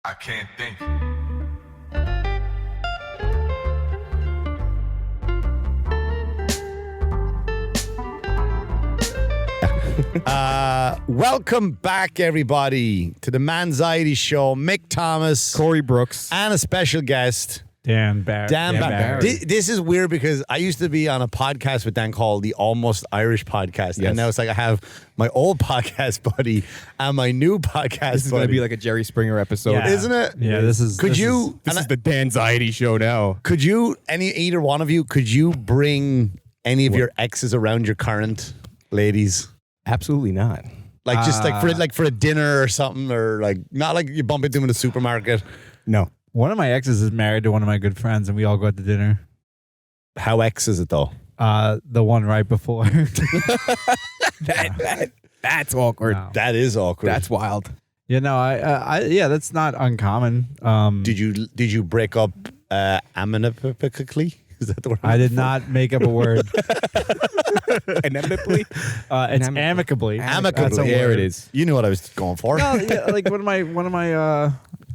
I can't think. Welcome back, everybody, to the MANxiety show. Mick Thomas, Corey Brooks, and a special guest, Dan Barry. Dan Barry. This is weird because I used to be on a podcast with Dan called the Almost Irish Podcast, and now it's like I have my old podcast buddy and my new podcast. This is going to be like a Jerry Springer episode, isn't it? Yeah, this is. Could this you? This is the DanXiety show now. Could you? Either one of you? Could you bring any of your exes around your current ladies? Absolutely not. Like just for a dinner or something, or like not like you bump into them in the supermarket. No. One of my exes is married to one of my good friends, and we all go out to dinner. How ex is it though? The one right before. That's awkward. No. That is awkward. That's wild. Yeah, no, yeah, that's not uncommon. Did you break up amicably? Is that the word? I did not make up a word. Amicably? It's amicably. Amicably. That's a There word. it is. You knew what I was going for. No, yeah, like one of my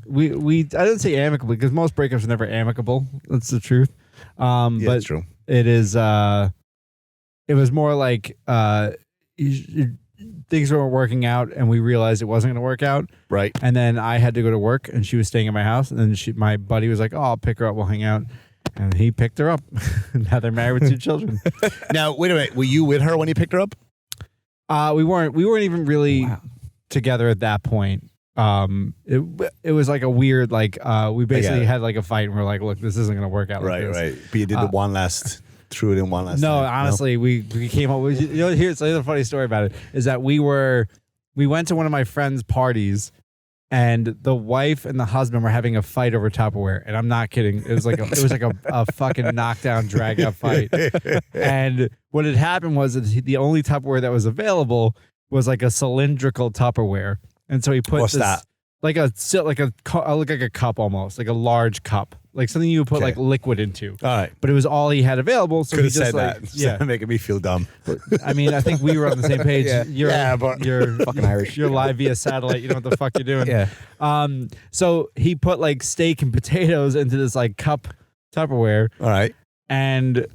we I didn't say amicably because most breakups are never amicable. That's the truth. Yeah, But that's true. it is it was more like things weren't working out, and we realized it wasn't going to work out. Right. And then I had to go to work, and she was staying at my house, and then my buddy was like, "Oh, I'll pick her up. We'll hang out." And he picked her up. Now they're married with 2 children. Now, wait a minute. Were you with her when you picked her up? We weren't even really together at that point. It was like a weird, like, we basically had like a fight, and we're like, look, this isn't going to work out. Like this. Right. But you did the one last, threw it in one last. No, time. honestly, we came up with, here's a funny story about it, is that we went to one of my friend's parties, and the wife and the husband were having a fight over Tupperware, and I'm not kidding. It was like a fucking knockdown, drag out fight. And what had happened was that the only Tupperware that was available was like a cylindrical Tupperware, and so he put What's that? Like a cup almost, like a large cup, like something you would put like liquid into. All right. But it was all he had available, so Could he have just said like that. yeah. Making me feel dumb. I mean, I think we were on the same page. Yeah. But You're Fucking Irish. You're live via satellite. You know what the fuck you're doing. Yeah. So he put like steak and potatoes into this like cup Tupperware, all right. and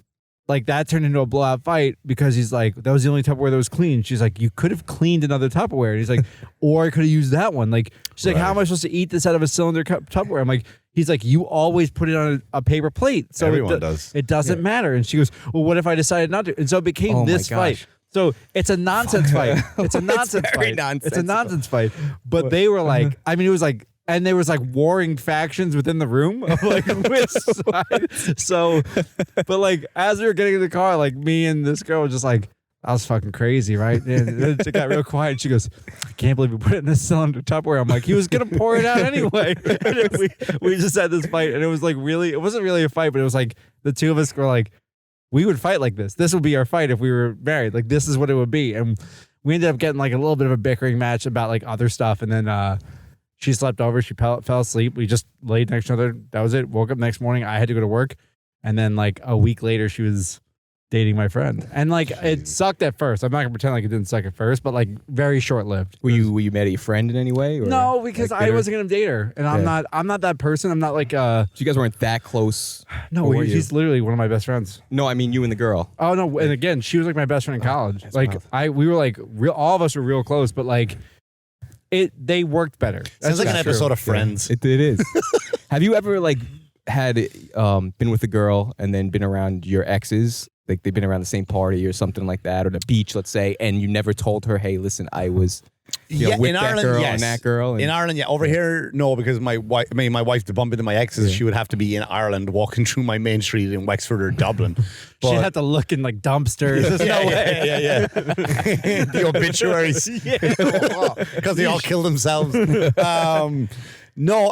like that turned into a blowout fight because he's like, that was the only Tupperware that was clean. She's like, you could have cleaned another Tupperware. And he's like, or I could have used that one. Like, she's like, how am I supposed to eat this out of a cylinder cup Tupperware? I'm like, he's like, you always put it on a paper plate. So Everyone does. It doesn't matter. And she goes, well, what if I decided not to? And so it became this fight. So it's a nonsense fight. It's a nonsense fight. It's a nonsense fight. But they were like, I mean, it was like, and there was like warring factions within the room of like which side. So, but like as we were getting in the car, like me and this girl were just like, that was fucking crazy, right? And it got real quiet. She goes, I can't believe we put it in this cylinder Tupperware. I'm like, he was gonna pour it out anyway. And we just had this fight, and it was like really, it wasn't really a fight, but it was like the two of us were like, we would fight like this. This would be our fight if we were married. Like this is what it would be. And we ended up getting like a little bit of a bickering match about like other stuff, and then she slept over. She fell asleep. We just laid next to each other. That was it. Woke up next morning. I had to go to work. And then like a week later, she was dating my friend. And like it sucked at first. I'm not gonna pretend like it didn't suck at first, but like very short lived. Were you mad at your friend in any way? Or No, because like I bitter? wasn't gonna date her, and I'm not that person. I'm not like So you guys weren't that close? no. Or were you? He's literally one of my best friends. No, I mean you and the girl. Oh no, and again, she was like my best friend in college. that's Like wild. we were like all of us were real close, but like they worked better. Sounds like an That's true. episode of Friends. It is. Have you ever like had been with a girl and then been around your exes? Like they've been around the same party or something like that, or the beach, let's say, and you never told her, hey, listen, I was with in that Ireland, girl yes. and that girl. And In Ireland, yeah. Over here, no, because my wife to bump into my exes, she would have to be in Ireland walking through my main street in Wexford or Dublin. She'd have to look in like dumpsters. There's no way. Yeah. The obituaries. Because they all killed themselves. No,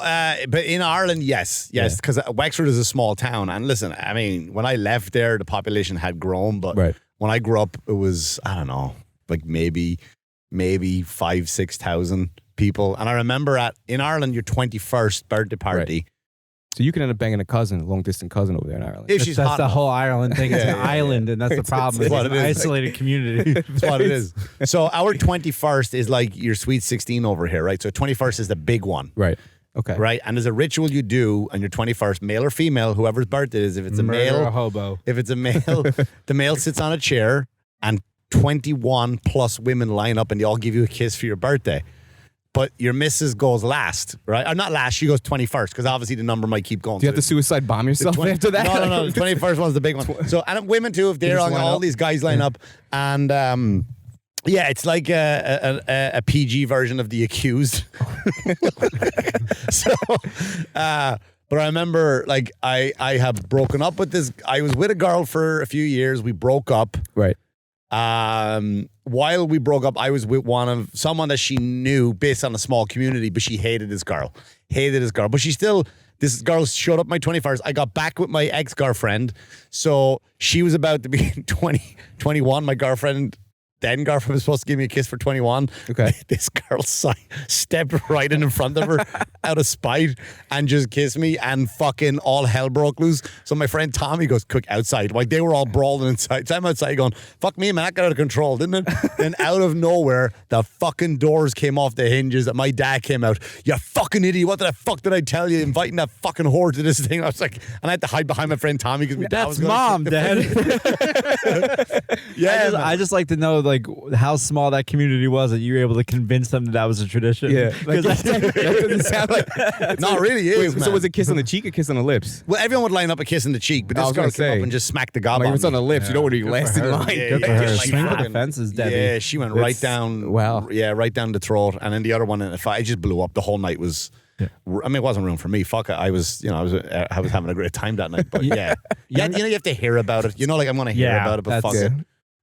but in Ireland, yes, because Wexford is a small town. And listen, I mean, when I left there, the population had grown, but Right. when I grew up, it was, I don't know, like maybe 5,000-6,000 people. And I remember in Ireland, your 21st birthday party. So you can end up banging a long distance cousin over there in Ireland. If she's That's hot the enough. whole Ireland thing. It's Yeah, an yeah, island, and that's the problem. It's what an it is. isolated community. That's what it is. So our 21st is like your sweet 16 over here, right? So 21st is the big one. Right. Okay. Right? And there's a ritual you do on your 21st, male or female, whoever's birthday it is. If it's a Murder male, a hobo. if it's a male, the male sits on a chair and 21 plus women line up and they all give you a kiss for your birthday. But your missus goes last, right? Or not last, she goes 21st because obviously the number might keep going. Do you have to suicide bomb yourself after that? No. The 21st one's the big one. So, and women too, if they're on, all these guys line up. And yeah, it's like a PG version of The Accused. So, but I remember, like, I have broken up with this. I was with a girl for a few years. We broke up. Right. While we broke up, I was with someone that she knew based on a small community, but she hated this girl. But this girl showed up my 21st. I got back with my ex-girlfriend. So she was about to be 21. My girlfriend was supposed to give me a kiss for 21. Okay. This girl stepped right in front of her out of spite and just kissed me, and fucking all hell broke loose. So my friend Tommy goes, "Cook outside." Like, they were all brawling inside. So I'm outside going, "Fuck me, man, that got out of control, didn't it?" Then out of nowhere, the fucking doors came off the hinges and my dad came out. "You fucking idiot, what the fuck did I tell you? Inviting that fucking whore to this thing." I was like, and I had to hide behind my friend Tommy because my dad was Mom, Dad. Yeah, I just like to know, like, how small that community was that you were able to convince them that was a tradition. Yeah. Like, that doesn't sound like... No, it really is. Wait, so was it kiss on the cheek or kiss on the lips? Well, everyone would line up a kiss in the cheek, but this girl came up and just smacked the gob Like, on if it's on me. the lips, you don't want to be last in line. Good for her. Like, Swing for the fucking- fences, Debbie. Yeah, she went right down. Wow. Yeah, right down the throat, and then the other one in the fight. It just blew up. The whole night was. Yeah. I mean, it wasn't room for me. Fuck it. I was having a great time that night. But yeah, you have to hear about it. Like, I'm gonna hear about it, but fuck it.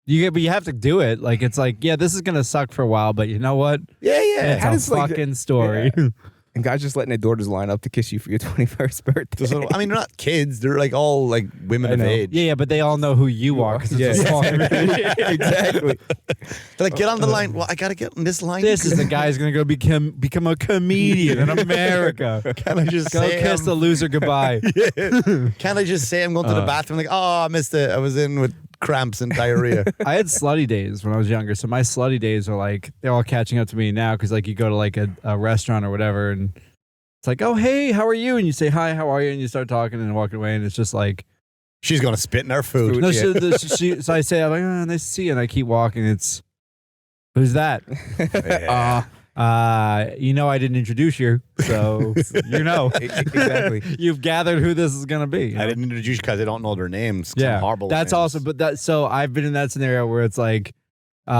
But you have to do it. Like, it's like, yeah, this is gonna suck for a while, but you know what? Yeah. It's a fucking story. Yeah. And guys just letting their daughters line up to kiss you for your 21st birthday. I mean, they're not kids. They're like all like women of age. Yeah, but they all know who you are because it's a small community. Exactly. They're like, get on the line. Well, I gotta get on this line. This is the guy who's gonna go become a comedian in America. Can I just Go say kiss the loser goodbye. Can I just say I'm going to the bathroom? Like, oh, I missed it. I was in with cramps and diarrhea. I had slutty days when I was younger, so my slutty days are like, they're all catching up to me now because, like, you go to like a restaurant or whatever, and it's like, oh, hey, how are you? And you say, hi, how are you? And you start talking and walking away, and it's just like, She's gonna spit in our food. no, so I say, I'm like, oh, nice to see you, and I keep walking. It's, who's that? I didn't introduce you, so you know. Exactly. You've gathered who this is going to be. I didn't introduce you because I don't know their names. Yeah, horrible. that's names. also, so I've been in that scenario where it's like, we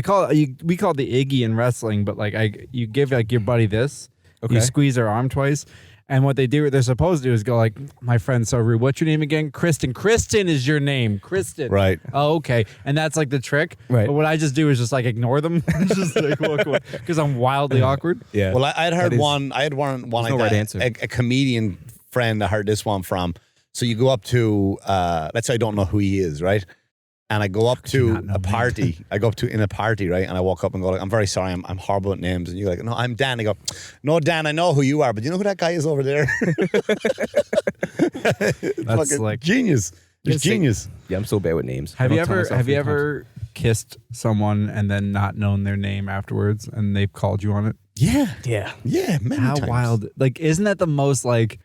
call it the Iggy in wrestling, but like you give like your buddy this, Okay. you squeeze their arm twice. And what they're supposed to do is go like, my friend's so rude. What's your name again? Kristen. Kristen is your name. Kristen. Right. Oh, okay. And that's like the trick. Right. But what I just do is just like ignore them. Just like walk away. Because I'm wildly awkward. Yeah. Well, I had heard one. I had one. no like right that, answer. A comedian friend. I heard this one from. So you go up to. Let's say I don't know who he is, right? And I go up to a party. I go up to in a party, right? And I walk up and go like, "I'm very sorry, I'm horrible at names." And you're like, "No, I'm Dan." I go, "No, Dan, I know who you are, but you know who that guy is over there?" That's Fucking like genius. It's genius. Yeah, I'm so bad with names. Have you ever kissed someone and then not known their name afterwards and they've called you on it? Yeah. Yeah. Yeah. Many How times. wild. Like, isn't that the most like,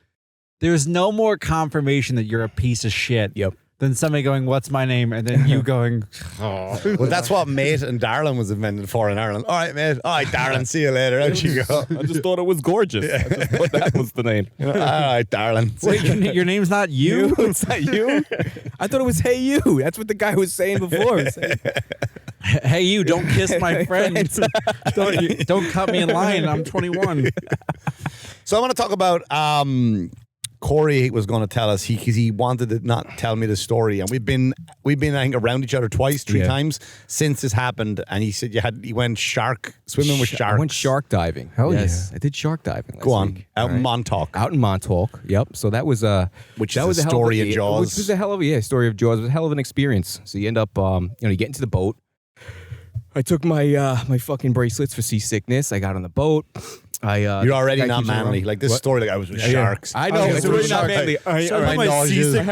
there's no more confirmation that you're a piece of shit. Yep. Than somebody going, "What's my name?" and then you going, Well, that's what mate and darling was invented for in Ireland. All right, mate. All right, darling. See you later. Out you go. I just thought it was gorgeous. I just thought that was the name. All right, darling. "Wait, your name's not you?" It's not you? I thought it was hey you. That's what the guy was saying before. Hey, you, don't kiss my friend. Don't cut me in line. I'm 21. So I want to talk about Corey was going to tell us because he wanted to not tell me the story, and we've been I think around each other three times since this happened. And he said he went swimming with sharks. I went shark diving. Hell yeah. I did shark diving last Go on, week. out in Montauk. Out in Montauk. Yep. So that was Which that is was a hell of story of Jaws. Which was a hell of a story of Jaws. It was a hell of an experience. So you end up you get into the boat. I took my my fucking bracelets for seasickness. I got on the boat. You're already guy not keeps me manly. wrong. Like this What? story, like I was with sharks. I know, it's really not manly. I had my seasick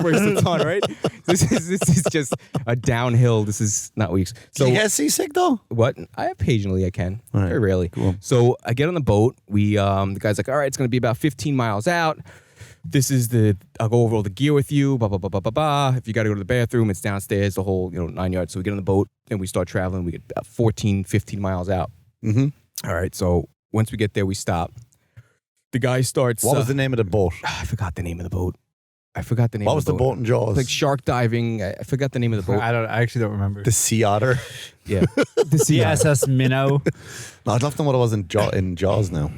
bracelets on, right? This is just a downhill. This is not weeks. Do So you get seasick though? what? I occasionally I can, All right, very rarely. cool. So I get on the boat. We the guy's like, all right, it's gonna be about 15 miles out. This is I'll go over all the gear with you. Blah blah blah blah blah blah. If you got to go to the bathroom, it's downstairs. The whole 9 yards. So we get on the boat and we start traveling. We get about 14, 15 miles out. Mm-hmm. All right. So once we get there, we stop. The guy starts. What was the name of the boat? I forgot the name of the boat. What was the boat in Jaws? Like shark diving. I forgot the name of the boat. I actually don't remember. The Sea Otter. Yeah. The sea otter. CSS Minnow. No, I'd love to know what it was in Jaws now.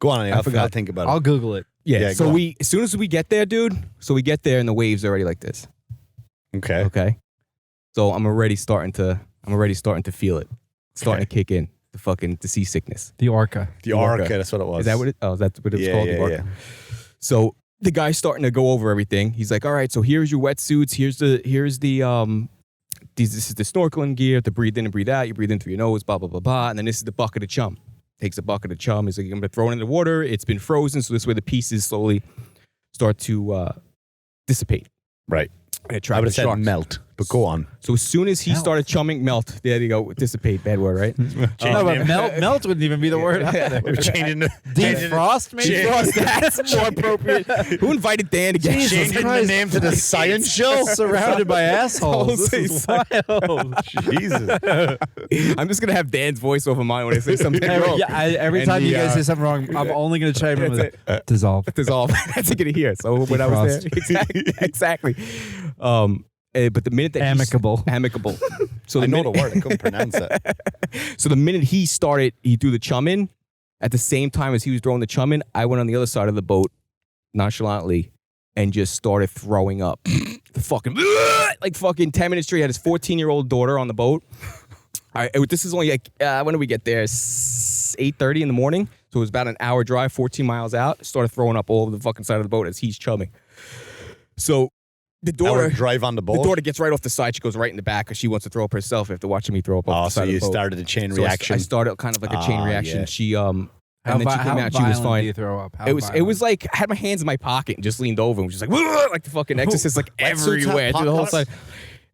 Go on, I forgot. I'll think about it. I'll Google it. Yeah. Yeah, So go on. as soon as we get there, dude. So we get there and the waves are already like this. Okay. Okay. So I'm already starting to feel it. Starting to kick in. The seasickness. The Orca. The Orca. Orca, that's what it was. Is that what it? Oh, that's what it was Yeah, called. yeah, The Orca. yeah. So the guy's starting to go over everything. He's like, "All right, so here's your wetsuits. Here's the this is the snorkeling gear to breathe in and breathe out. You breathe in through your nose, blah blah blah blah, and then this is the bucket of chum. Takes a bucket of chum. He's like, I'm gonna throw it in the water. It's been frozen, so this way the pieces slowly start to dissipate. Right. And I attract would the have said sharks. melt, but go on. So as soon as he started chumming, melt. There you go. Dissipate. Bad word, right? No, but melt wouldn't even be the word. We're changing the Defrost, maybe? That's more appropriate. Who invited Dan to get changing the name to the science show. Surrounded by assholes. This is wild. Jesus. I'm just gonna have Dan's voice over mine when I say something wrong. Every And time you the, guys say something wrong, I'm only going to chime in with That's dissolve. Dissolve. That's a good hear. So when I was there, exactly. But the minute that Amicable. amicable. So I know the word. I couldn't pronounce it. So the minute he threw the chum in. At the same time as he was throwing the chum in, I went on the other side of the boat nonchalantly and just started throwing up. The fucking like fucking 10 minutes straight. He had his 14-year-old daughter on the boat. This is only like when did we get there? 8:30 in the morning. So it was about an hour drive, 14 miles out. Started throwing up all over the fucking side of the boat as he's chumming. So the daughter drive on the boat. The daughter gets right off the side. She goes right in the back because she wants to throw up herself after watching me throw up. Off the side so of you the boat. started a chain So reaction. I started kind of like a chain reaction. Yeah. She and then she came out. She was fine. Do you throw up? It was like I had my hands in my pocket and just leaned over and was just like the fucking exorcist, like everywhere through the whole side.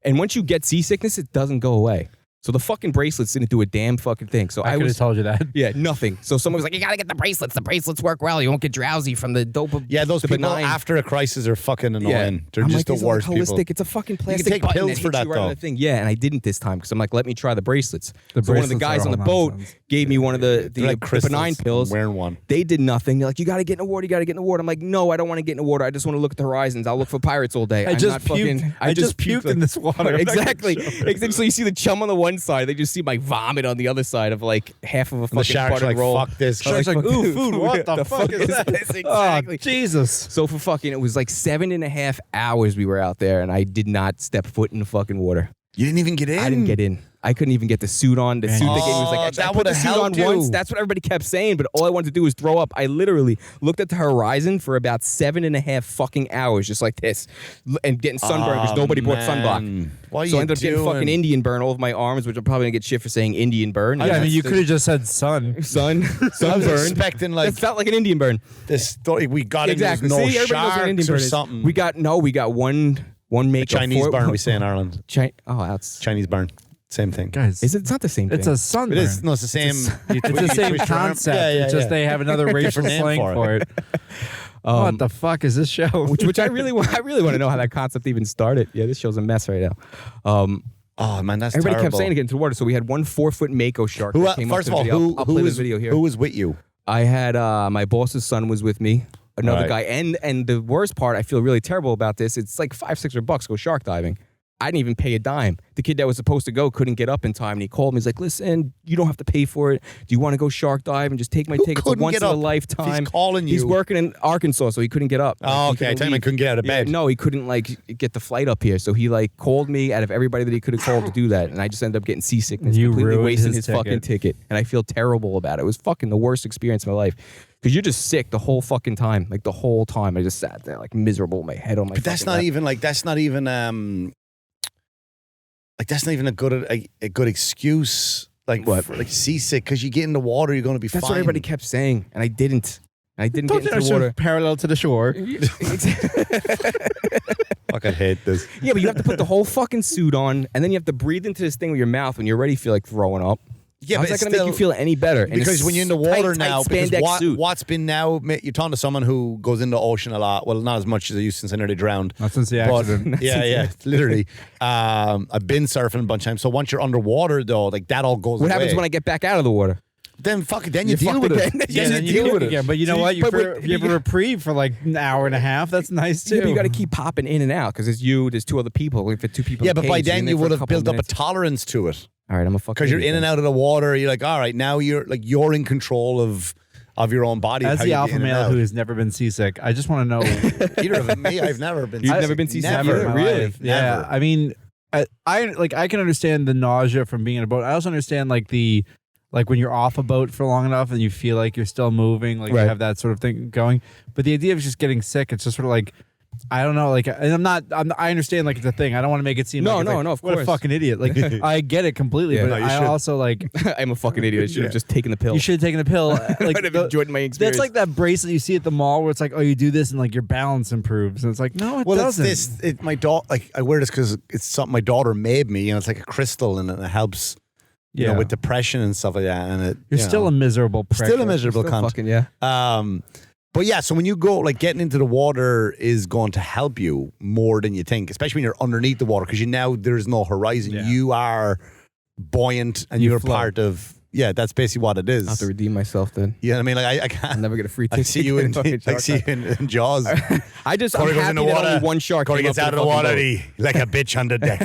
And once you get seasickness, it doesn't go away. So the fucking bracelets didn't do a damn fucking thing. So I could have told you that. Yeah, nothing. So someone was like, you gotta get the bracelets. The bracelets work well. You won't get drowsy from the dope. Yeah, those the people benign. after a crisis are fucking annoying. They're I'm just like, the these are worst like people. holistic. It's a fucking plastic take button pills that for hits that, you right on though. the thing. Yeah, and I didn't this time because I'm like, let me try the bracelets. The So one of the bracelets guys are on the all boat nonsense. gave me one of the They're like benign crystals. pills. I'm wearing one. They did nothing. They're like, you got to get in the water. You got to get in the water. I'm like, no, I don't want to get in the water. I just want to look at the horizons. I'll look for pirates all day. I just puked in this water. Exactly. Exactly. So you see the chum on the one side. They just see my vomit on the other side of like half of a The fucking shark's buttered like, roll. fuck this. Shark's like, ooh, food. What the fuck is that? this? Exactly. Oh, Jesus. So for fucking, it was like 7.5 hours we were out there, and I did not step foot in the fucking water. You didn't even get in? I didn't get in. I couldn't even get the suit on. The suit they gave me was like, that I put the would've suit on helped you. once. That's what everybody kept saying, but all I wanted to do was throw up. I literally looked at the horizon for about 7.5 fucking hours, just like this, and getting sunburned because nobody brought sunblock. What are So I you ended up getting doing? fucking Indian burn all over my arms, which I'm probably gonna get shit for saying Indian burn. Yeah, I mean, you could have just said sun. sun I was sunburn. expecting like That felt like an Indian burn. this story. We got Exactly. in. There's no See, everybody knows what an Indian sharks or burn is. something. We got one makeup Chinese for it. burn. We say in Ireland. That's Chinese burn. Same thing. Guys, Is it? It's not the same thing. it's a sunburn. It is. No, it's the same. It's the same concept. It's just they have another racial name slang for for it. What the fuck is this show? which I really want to know how that concept even started. Yeah, this show's a mess right now. Oh man, that's Everybody terrible. kept saying to get into the water, so we had 1 4-foot mako shark. Who, that came first up of to all, the video. I'll play the video here. Who was with you? I had my boss's son was with me, another Right. guy, and the worst part, I feel really terrible about this. It's like $500-600 go shark diving. I didn't even pay a dime. The kid that was supposed to go couldn't get up in time, and he called me. He's like, "Listen, you don't have to pay for it. Do you want to go shark dive and just take my ticket? It's a couldn't once get in a up? lifetime." He's calling you. He's working in Arkansas, so he couldn't get up. Oh, He okay. I couldn't tell him I leave. couldn't get out of Yeah, bed. no, he couldn't like get the flight up here, so he like called me out of everybody that he could have called to do that, and I just ended up getting seasickness, You completely ruined wasting his his fucking ticket, and I feel terrible about it. It was fucking the worst experience of my life. Because you're just sick the whole fucking time. Like the whole time. I just sat there like miserable with my head on my But that's fucking not lap. even like that's not even a good excuse. Like What? like seasick because you get in the water, you're going to be That's fine. what everybody kept saying, and I didn't. I didn't Don't get into the water. parallel to the shore. Fucking hate this. Yeah, but you have to put the whole fucking suit on, and then you have to breathe into this thing with your mouth when you already feel like throwing up. Yeah, how's but that it's going to make you still- feel any better? And Because it's when you're in the water tight now, because spandex suit. what's been now, you're talking to someone who goes in the ocean a lot. Well, not as much as I used since I nearly drowned. Not since the But- accident. yeah, literally. I've been surfing a bunch of times. So once you're underwater, though, like that all goes What away. happens when I get back out of the water? Then fuck it. Then you You deal fucked with it. again. Yeah, Yes, then you you deal do with it it. again. But you know what? You But have wait, a reprieve for like an hour and a half. That's nice too. Yeah, but you got to keep popping in and out because there's two other people. If it's two people, Yeah, in the but by cage, you're then in there you for would have couple built up a minutes. tolerance to it. All right, I'm a fucking. Because you're in and idiot out of the water. You're like, all right, now you're in control of your own body. As how the you get alpha in and male out. who has never been seasick, I just want to know. Either of me, I've never been. You've seasick. never been seasick Never. either? in my Really? life. Yeah, Never. I mean, I can understand the nausea from being in a boat. I also understand like when you're off a boat for long enough and you feel like you're still moving, like Right. you have that sort of thing going. But the idea of just getting sick, it's just sort of like, I don't know, like, and I understand like it's a thing. I don't want to make it seem No, like it's no, like, no, of what course. a fucking idiot. Like I get it completely, Yeah. but No, you I should. also like I'm a fucking idiot. I should have just taken the pill. you should have taken a pill. Like I'd have the- enjoyed my experience. that's like that bracelet you see at the mall where it's like, oh, you do this and like your balance improves. And it's like, no, it Well, doesn't. it's this. My daughter, like I wear this because it's something my daughter made me. You know, it's like a crystal, and it helps. You know, with depression and stuff like that. And You're still a miserable prick. still a miserable Still cunt. fucking yeah. But yeah, so when you go, like getting into the water is going to help you more than you think, especially when you're underneath the water because there's no horizon. Yeah. You are buoyant and You you're float. part of. Yeah, that's basically what it is. I have to redeem myself then. You know what I mean? Like I I'll can't. never get a free I ticket. see you in. to fucking I Shark see you Tank. in Jaws. I'm Corey goes happy in the that water. only one shark Corey came gets up out to of the fucking water. boat. He, like a bitch on the deck.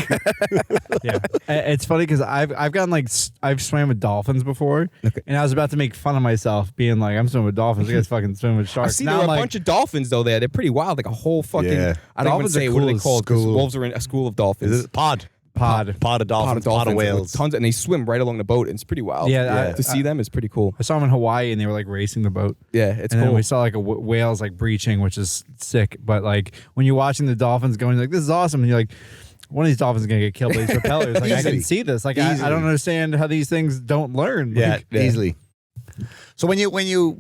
Yeah, it's funny because I've gotten like I've swam with dolphins before, Okay. and I was about to make fun of myself, being like, I'm swimming with dolphins. You guys fucking swim with I've sharks. seen Now there I'm were a like, bunch of dolphins though. They're pretty wild, like a whole fucking. Yeah. I don't Dolphins even say are what are cool they as called? 'Cause school. wolves are in a school of dolphins. Is it pod? Pod of dolphins. Pod of whales. Tons, and they swim right along the boat. And it's pretty wild. Yeah, to see them is pretty cool. I saw them in Hawaii, and they were like racing the boat. Yeah, it's and then cool. we saw like a whales like breaching, which is sick. But like when you're watching the dolphins going, like this is awesome, and you're like, one of these dolphins is gonna get killed by these propellers. Like I Easily. can see this. Like I Easily. don't understand how these things don't learn. Yeah, Like, easily. So when you when you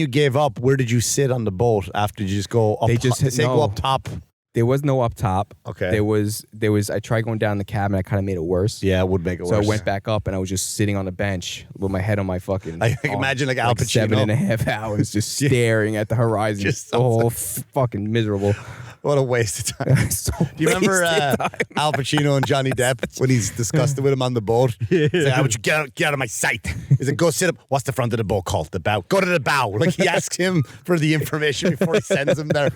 gave up, where did you sit on the boat after you just go up? They just say go no. up top. There was no up top. Okay. There was. I tried going down the cabin. I kind of made it worse. Yeah, it would make it So worse. I went back up and I was just sitting on the bench with my head on my fucking. I can imagine like Al Pacino. 7.5 hours just staring at the horizon. Just all fucking miserable. What a waste of time. So Do you remember wasted time. Al Pacino and Johnny Depp when he's disgusting with him on the boat? He's like, how would you get out of my sight? He's like, go sit up. What's the front of the boat called? The bow. Go to the bow. Like he asks him for the information before he sends him there.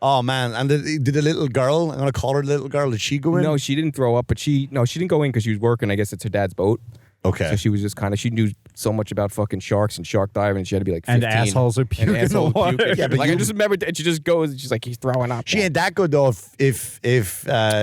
Oh man! And did the little girl? I'm gonna call her the little girl. Did she go in? No, she didn't throw up, but she didn't go in because she was working. I guess it's her dad's boat. Okay. So she was just kind of, she knew so much about fucking sharks and shark diving, and she had to be like 15. And assholes are puking in the assholes water. puking. Yeah, but like I you- just remember, and she just goes, and she's like, he's throwing up. She ain't that good though. If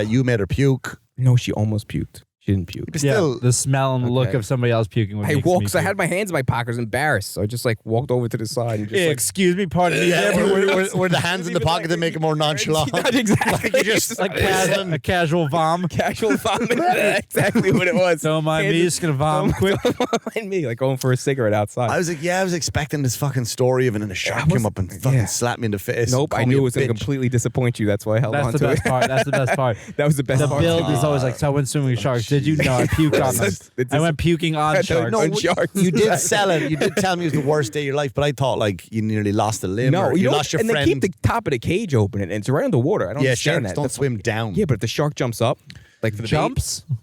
you made her puke, No, she almost puked. She didn't puke. but Yeah, still. the smell and the look Okay. of somebody else puking. Would I make walked, me because I puke. had my hands in my pocket. I was embarrassed. So I just like walked over to the side and just like, Excuse me, pardon me. Yeah, Yeah, where the hands in the pocket that make it more nonchalant. Not exactly. Like you just like a casual vom. casual vomit. That's exactly what it was. Don't mind me, Hands- just gonna vom quick. Don't mind me, like going for a cigarette outside. I was like, I was expecting this fucking story of it, and a shark was- came up and fucking yeah. slapped me in the face. Nope, Called I me knew a it was going to bitch. completely disappoint you. That's why I held That's on the to best it. part. That's the best part. That was the best The part. build is always like, so I went swimming with sharks. Did you know I puked on them? It's I went puking on No, sharks. no, On sharks. You did Exactly. sell it. You did tell me it was the worst day of your life, but I thought like you nearly lost a limb. No, or you know lost your and friend. they keep the top of the cage open, and it's right underwater. I don't yeah, understand sharks that. don't That's- swim down. Yeah, but if the shark jumps up, like for the Jumps? bait,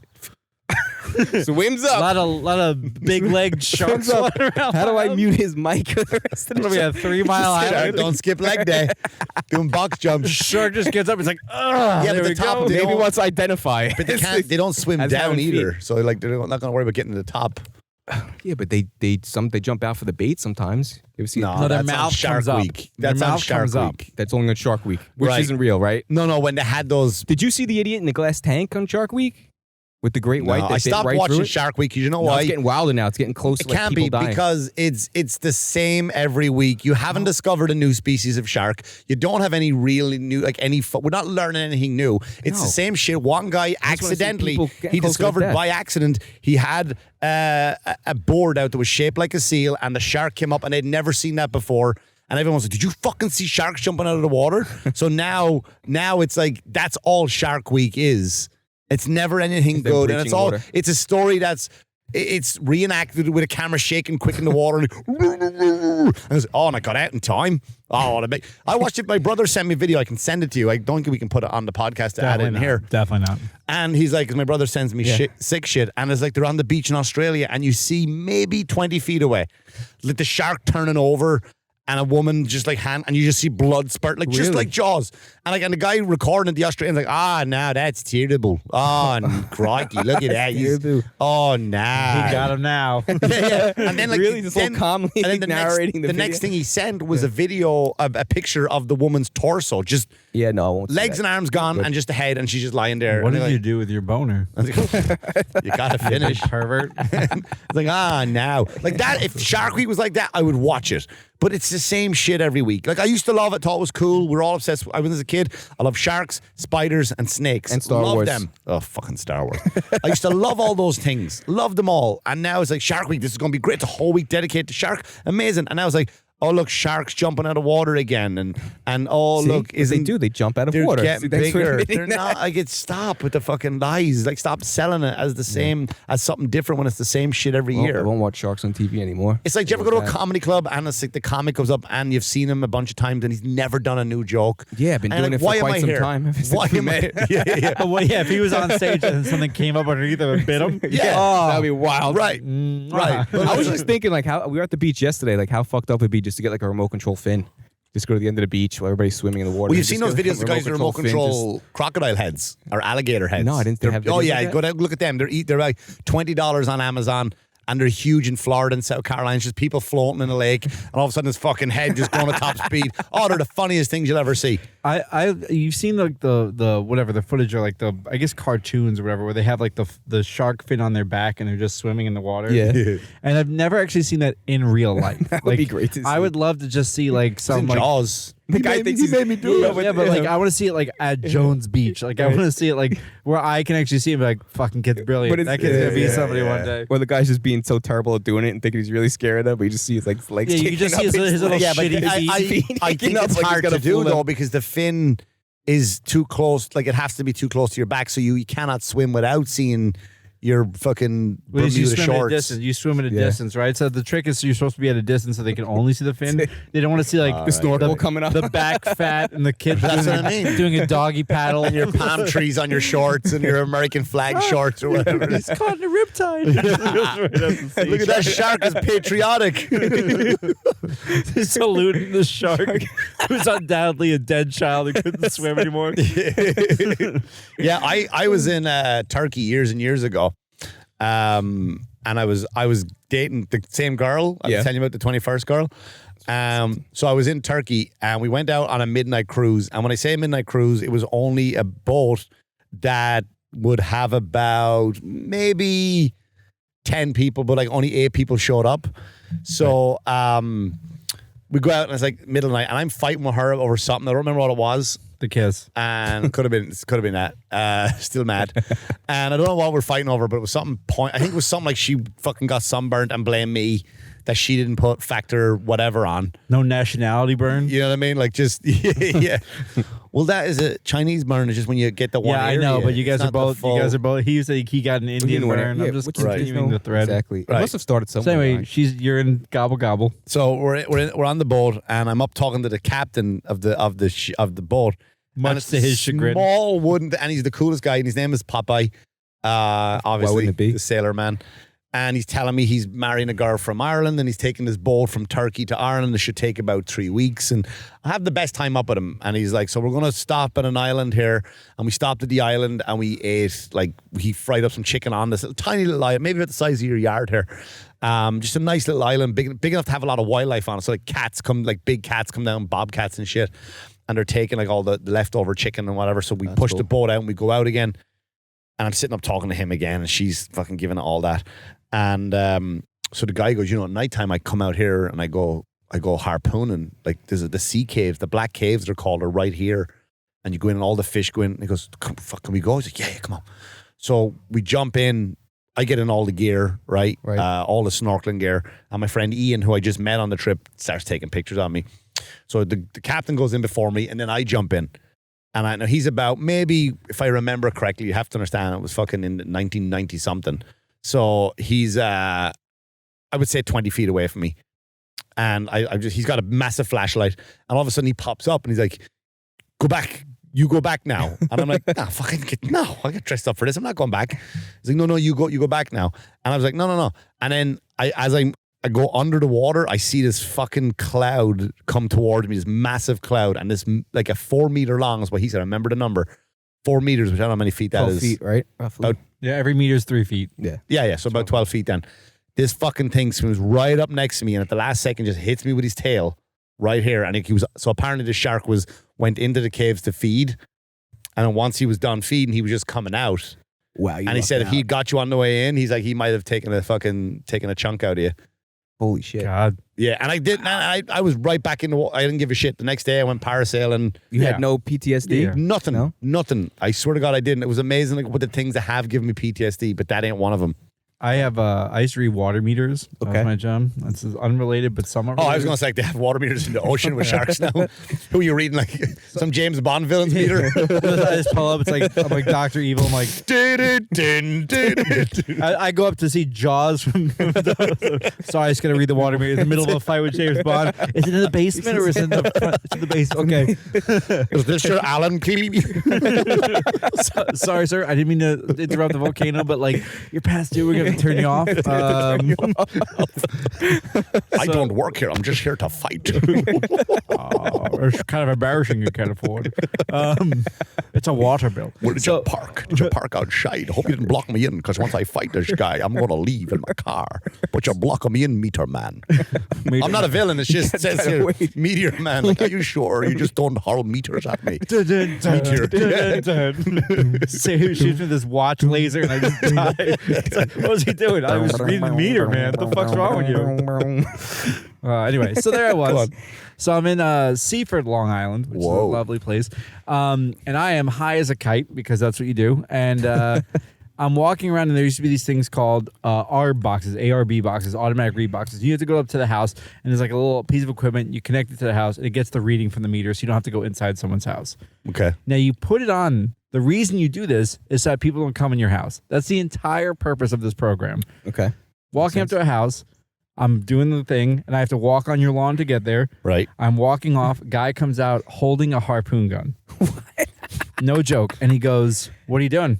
swims A up. lot of big legged sharks Swims up. flying around. How do I mute his mic for the rest of the It'll be show? a 3 mile Shark island. don't skip leg day. Doing box jumps. Shark just gets up. It's like, ugh. Yeah, but there the we top go. of the- Maybe don't- once identify. But they can't. They don't swim As down having either. feet. So like they're not going to worry about getting to the top. Yeah, but they jump out for the bait sometimes. You ever see No, their that's on mouth Shark comes up. Week. Their That's on mouth Shark comes up. Week. That's only on Shark Week, which Right. isn't real, right? No, when they had those. Did you see the idiot in the glass tank on Shark Week? with the great white. No, that I bit stopped right watching through it? Shark Week. You know No, why? it's getting wilder now. It's getting close It to like can't people be dying. because it's the same every week. You haven't discovered a new species of shark. You don't have any really new we're not learning anything new. It's the No. same shit. One guy just wanna see accidentally people getting he close to discovered death. by accident he had a board out that was shaped like a seal, and the shark came up, and they'd never seen that before. And everyone was like, "Did you fucking see sharks jumping out of the water?" So now it's like that's all Shark Week is. It's never anything them good, and it's breaching all. water. It's a story it's reenacted with a camera shaking quick in the water, and I was, and I got out in time. Oh, I watched it. My brother sent me a video. I can send it to you. I don't think we can put it on the podcast to add it in here. Definitely not. And he's like, because my brother sends me sick shit, and it's like they're on the beach in Australia, and you see maybe 20 feet away, like the shark turning over. And a woman just like and you just see blood spurt, like just like Jaws. And the guy recording it, the Australian's like, no, that's terrible. Oh, crikey, look at that. Oh, nah. He got him now. Yeah. And then Really, just all calmly narrating the next video? thing he sent was a video of a picture of the woman's torso, just Yeah, no, I won't. see legs that. and arms gone, and just the head, and she's just lying there. What And did you do with your boner? You gotta finish. Pervert. It's like, now. Like that, if Shark Week was like that, I would watch it. But it's the same shit every week. Like, I used to love it, thought it was cool. We were all obsessed. I was a kid. I love sharks, spiders, and snakes. And Star love Wars. them. Oh, fucking Star Wars. I used to love all those things. Love them all. And now it's like Shark Week. This is going to be great. It's a whole week dedicated to shark. Amazing. And now it's like, oh, look, sharks jumping out of water again. And oh, See? look. What they do, they jump out of They're water. getting See, thanks for bigger. admitting They're that. not. Like, it's stop with the fucking lies. Like, stop selling it as the same, as something different when it's the same shit every Well, year. I won't watch sharks on TV anymore. It's like, do you ever go to a comedy club and it's like the comic goes up and you've seen him a bunch of times and he's never done a new joke? Yeah, I've been And doing like, it for why am quite I some here? time. ever since Why we am I? met. Yeah. But well, yeah, if he was on stage and something came up underneath him and bit him, Yeah. That'd be wild. Right. Right. But I was just thinking, like, how we were at the beach yesterday, like, how fucked up it'd be just to get like a remote control fin. Just go to the end of the beach while everybody's swimming in the water. Well, you've and seen just those get videos, the guys with remote fin, control crocodile heads or alligator heads. No, I didn't. They have Oh videos yeah, like that? go down, look at them. They're like $20 on Amazon. And they're huge in Florida and South Carolina. It's just people floating in a lake, and all of a sudden his fucking head just going at top speed. Oh, they're the funniest things you'll ever see. You've seen like the whatever the footage or like the I guess cartoons or whatever where they have like the shark fin on their back and they're just swimming in the water. Yeah. And I've never actually seen that in real life. That would be great to I see. would love to just see like It's some in like Jaws. The guy thinks he made me do yeah, but like I want to see it like at Jones Beach. Like I want to see it like where I can actually see it. And be like fucking kid's brilliant. But it's- That kid's gonna be yeah, somebody yeah. one day. Where the guy's just being so terrible at doing it and thinking he's really scared of them, but you just see his like legs. Yeah, you kicking just see up his little legs. shitty I feet. think Kicking up it's like he's hard gonna to do fool them. though because the fin is too close. Like it has to be too close to your back, so you cannot swim without seeing your fucking Well, you Bermuda swim at a shorts. distance. You swim at a Yeah. distance, right? So the trick is you're supposed to be at a distance so they can only see the fin. They don't want to see like The snorkel coming up. the back fat, and the kid That's doing, what I mean. doing a doggy paddle. And your palm trees on your shorts and your American flag shorts or whatever. He's caught in a riptide. Look at that shark is patriotic. Saluting the shark, who's undoubtedly a dead child who couldn't swim anymore. Yeah, I was in Turkey years and years ago. And I was dating the same girl. I was Yeah. telling you about the 21st girl. So I was in Turkey and we went out on a midnight cruise. And when I say midnight cruise, it was only a boat that would have about maybe 10 people, but like only 8 people showed up. So we go out and it's like middle of the night and I'm fighting with her over something. I don't remember what it was. The kiss. And could have been that. Still mad. And I don't know what we're fighting over, but it was something I think it was something like she fucking got sunburnt and blamed me that she didn't put factor whatever on. No nationality burn. You know what I mean? Like just yeah. Well, that is a Chinese burn. Is just when you get the one. Yeah, I know, area. but you guys It's are not the both. full- You guys are both. He said he got an Indian burn. I'm just continuing the thread. Exactly. Right. It must have started So somewhere. anyway, you're in gobble gobble. So we're on the boat, and I'm up talking to the captain of the boat. And Much it's to his chagrin. Small wooden, and he's the coolest guy, and his name is Popeye. Obviously, wouldn't it be? the sailor man. And he's telling me he's marrying a girl from Ireland, and he's taking his boat from Turkey to Ireland. It should take about 3 weeks, and I have the best time up with him. And he's like, "So we're gonna stop at an island here," and we stopped at the island, and we ate he fried up some chicken on this tiny little island, maybe about the size of your yard here. Just a nice little island, big enough to have a lot of wildlife on it. So big cats come down, bobcats and shit. And they're taking all the leftover chicken and whatever. So we push the boat out and we go out again. And I'm sitting up talking to him again, and she's fucking giving it all that. And so the guy goes, at nighttime I come out here and I go harpooning. Like there's the sea caves, the black caves they're called, are right here. And you go in and all the fish go in. And he goes, can we go? He's like, yeah, come on. So we jump in. I get in all the gear, right? All the snorkeling gear. And my friend Ian, who I just met on the trip, starts taking pictures of me. So the captain goes in before me, and then I jump in. And I know he's about, maybe, if I remember correctly, you have to understand, it was fucking in 1990 something. So he's, I would say 20 feet away from me. And he's got a massive flashlight. And all of a sudden he pops up and he's like, go back. You go back now. And I'm like, no, I get dressed up for this. I'm not going back. He's like, no, you go back now. And I was like, no. And then as I go under the water, I see this fucking cloud come towards me, this massive cloud, and this like a 4 meter long is what he said. I remember the number, 4 meters, which I don't know how many feet that 12 is. feet, right? Roughly. Every meter is 3 feet. Yeah. So about 12 feet then. This fucking thing swims right up next to me, and at the last second just hits me with his tail right here. And so apparently the shark went into the caves to feed, and then once he was done feeding, he was just coming out. Wow. And he said if he'd got you on the way in, he's like, he might have taken a chunk out of you. Holy shit. God. Yeah, and I didn't. I was right back in the water. I didn't give a shit. The next day, I went parasailing. You had no PTSD? Yeah. Nothing. I swear to God, I didn't. It was amazing, like, what the things that have given me PTSD, but that ain't one of them. I used to read water meters. Okay. That's my job. This is unrelated, but somewhat related. I was going to say, like, they have water meters in the ocean with sharks now. Who are you reading? Like some James Bond villain's meter? I just pull up. It's like, I'm like Dr. Evil. I'm like, I go up to see Jaws from so I was going to read the water meter in the middle of a fight with James Bond. Is it in the basement or is it in the front? It's in the basement. Okay. Is this your Alan Cleary? Sorry, sir. I didn't mean to interrupt the volcano, but like, you're past due. We're going to turn you off. I don't work here. I'm just here to fight. It's kind of embarrassing you can't afford. It's a water bill. Where did you park? Did you park outside? Hope you didn't block me in, because once I fight this guy, I'm going to leave in my car. But you're blocking me in, Meter Man. I'm not a villain. It just says here, Meteor Man. Like, are you sure? You just don't hurl meters at me. Shoots me with this watch laser and I just die. What was he doing? I was reading the meter, man. What the fuck's wrong with you? Anyway, so there I was. So I'm in Seaford, Long Island, which is a lovely place. And I am high as a kite because that's what you do. And I'm walking around, and there used to be these things called ARB boxes, ARB boxes, automatic read boxes. You have to go up to the house, and there's like a little piece of equipment. You connect it to the house, and it gets the reading from the meter, so you don't have to go inside someone's house. Okay. Now, you put it on. The reason you do this is so that people don't come in your house. That's the entire purpose of this program. Okay. Walking up to a house, I'm doing the thing, and I have to walk on your lawn to get there. Right. I'm walking off. Guy comes out holding a harpoon gun. No joke. And he goes, "What are you doing?"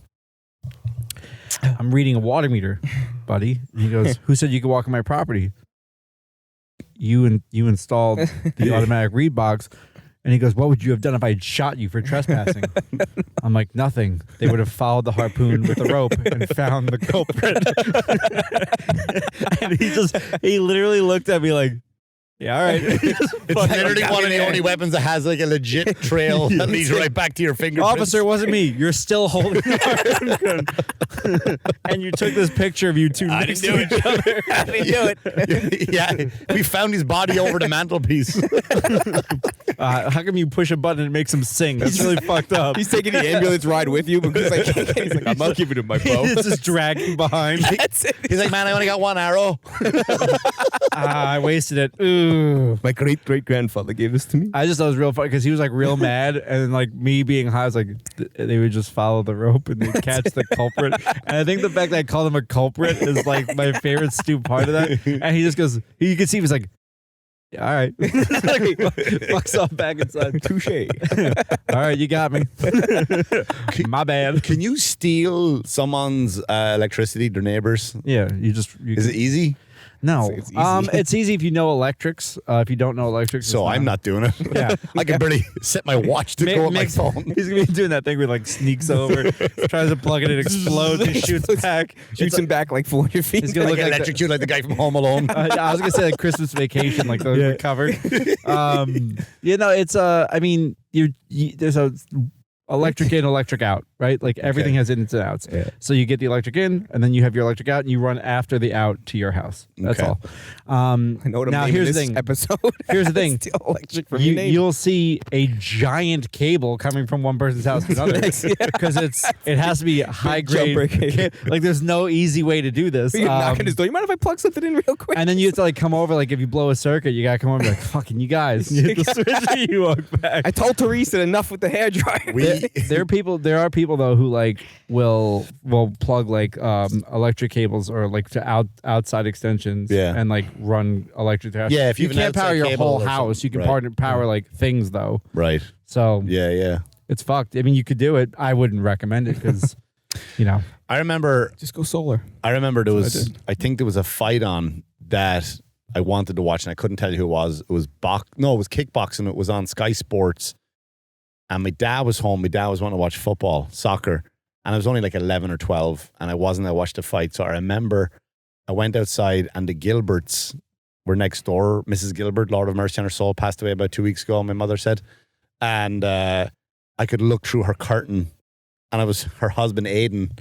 "I'm reading a water meter, buddy." And he goes, "Who said you could walk on my property?" You installed the automatic read box. And he goes, "What would you have done if I had shot you for trespassing?" I'm like, "Nothing. They would have followed the harpoon with the rope and found the culprit." And he literally looked at me like, "Yeah, all right." It's literally one of the only weapons that has like a legit trail that leads right back to your fingerprints. "Officer, it wasn't me. You're still holding the harpoon gun." And you took this picture of you two next to each other. I didn't do it. Yeah, we found his body over the mantelpiece. How come you push a button and it makes him sing? That's really fucked up. He's taking the ambulance ride with you because he's like, I'm not giving him my bow. He's just dragging behind. That's it. He's like, "Man, I only got one arrow." I wasted it. Ooh. My great-great-grandfather gave this to me. I just thought it was real funny because he was like real mad, and like me being high, I was like, they would just follow the rope and they'd catch the culprit. And I think the fact that I called him a culprit is like my favorite stupid part of that. And he just goes, you can see he was like, "Yeah, all right." Like, fucks off back inside. Touche. All right, you got me. My bad. Can you steal someone's electricity, their neighbors? Yeah, Is it easy? No, It's easy. it's easy if you know electrics. If you don't know electrics, So I'm not doing it. Yeah. I can barely set my watch to go on my phone. He's gonna be doing that thing where like sneaks over, tries to plug it, it explodes, he shoots back, Shoots him back like 400 feet. He's gonna Like look like electrocute like the guy from Home Alone. I was gonna say like Christmas Vacation, like the cover. It's I mean, there's a electric in, electric out, right? Like everything has ins and outs. Yeah. So you get the electric in, and then you have your electric out, and you run after the out to your house. That's all. I know what I'm now naming here's this the thing. episode. Here's the thing. Still electric for me. You'll see a giant cable coming from one person's house to another because it has to be high grade. Like there's no easy way to do this. You're knocking his door. You mind if I plug something in real quick? And then you have to like come over. Like if you blow a circuit, you gotta come over. And be like fucking you guys. You hit the switch and you walk back. I told Teresa enough with the hairdryer. There are people though who like will plug like electric cables or like to outside extensions and like run electric to house. Yeah, if you you have an can't power outside your cable whole or house, you can something. power like things though. Right. So Yeah. it's fucked. I mean, you could do it. I wouldn't recommend it because I remember Just go solar. I remember I think there was a fight on that I wanted to watch and I couldn't tell you who it was. It was it was kickboxing. It was on Sky Sports. And my dad was home. My dad was wanting to watch football, soccer. And I was only like 11 or 12 and I wasn't. I watched the fight. So I remember I went outside and the Gilberts were next door. Mrs. Gilbert, Lord of Mercy on her soul, passed away about 2 weeks ago, my mother said. And I could look through her curtain and it was her husband, Aidan,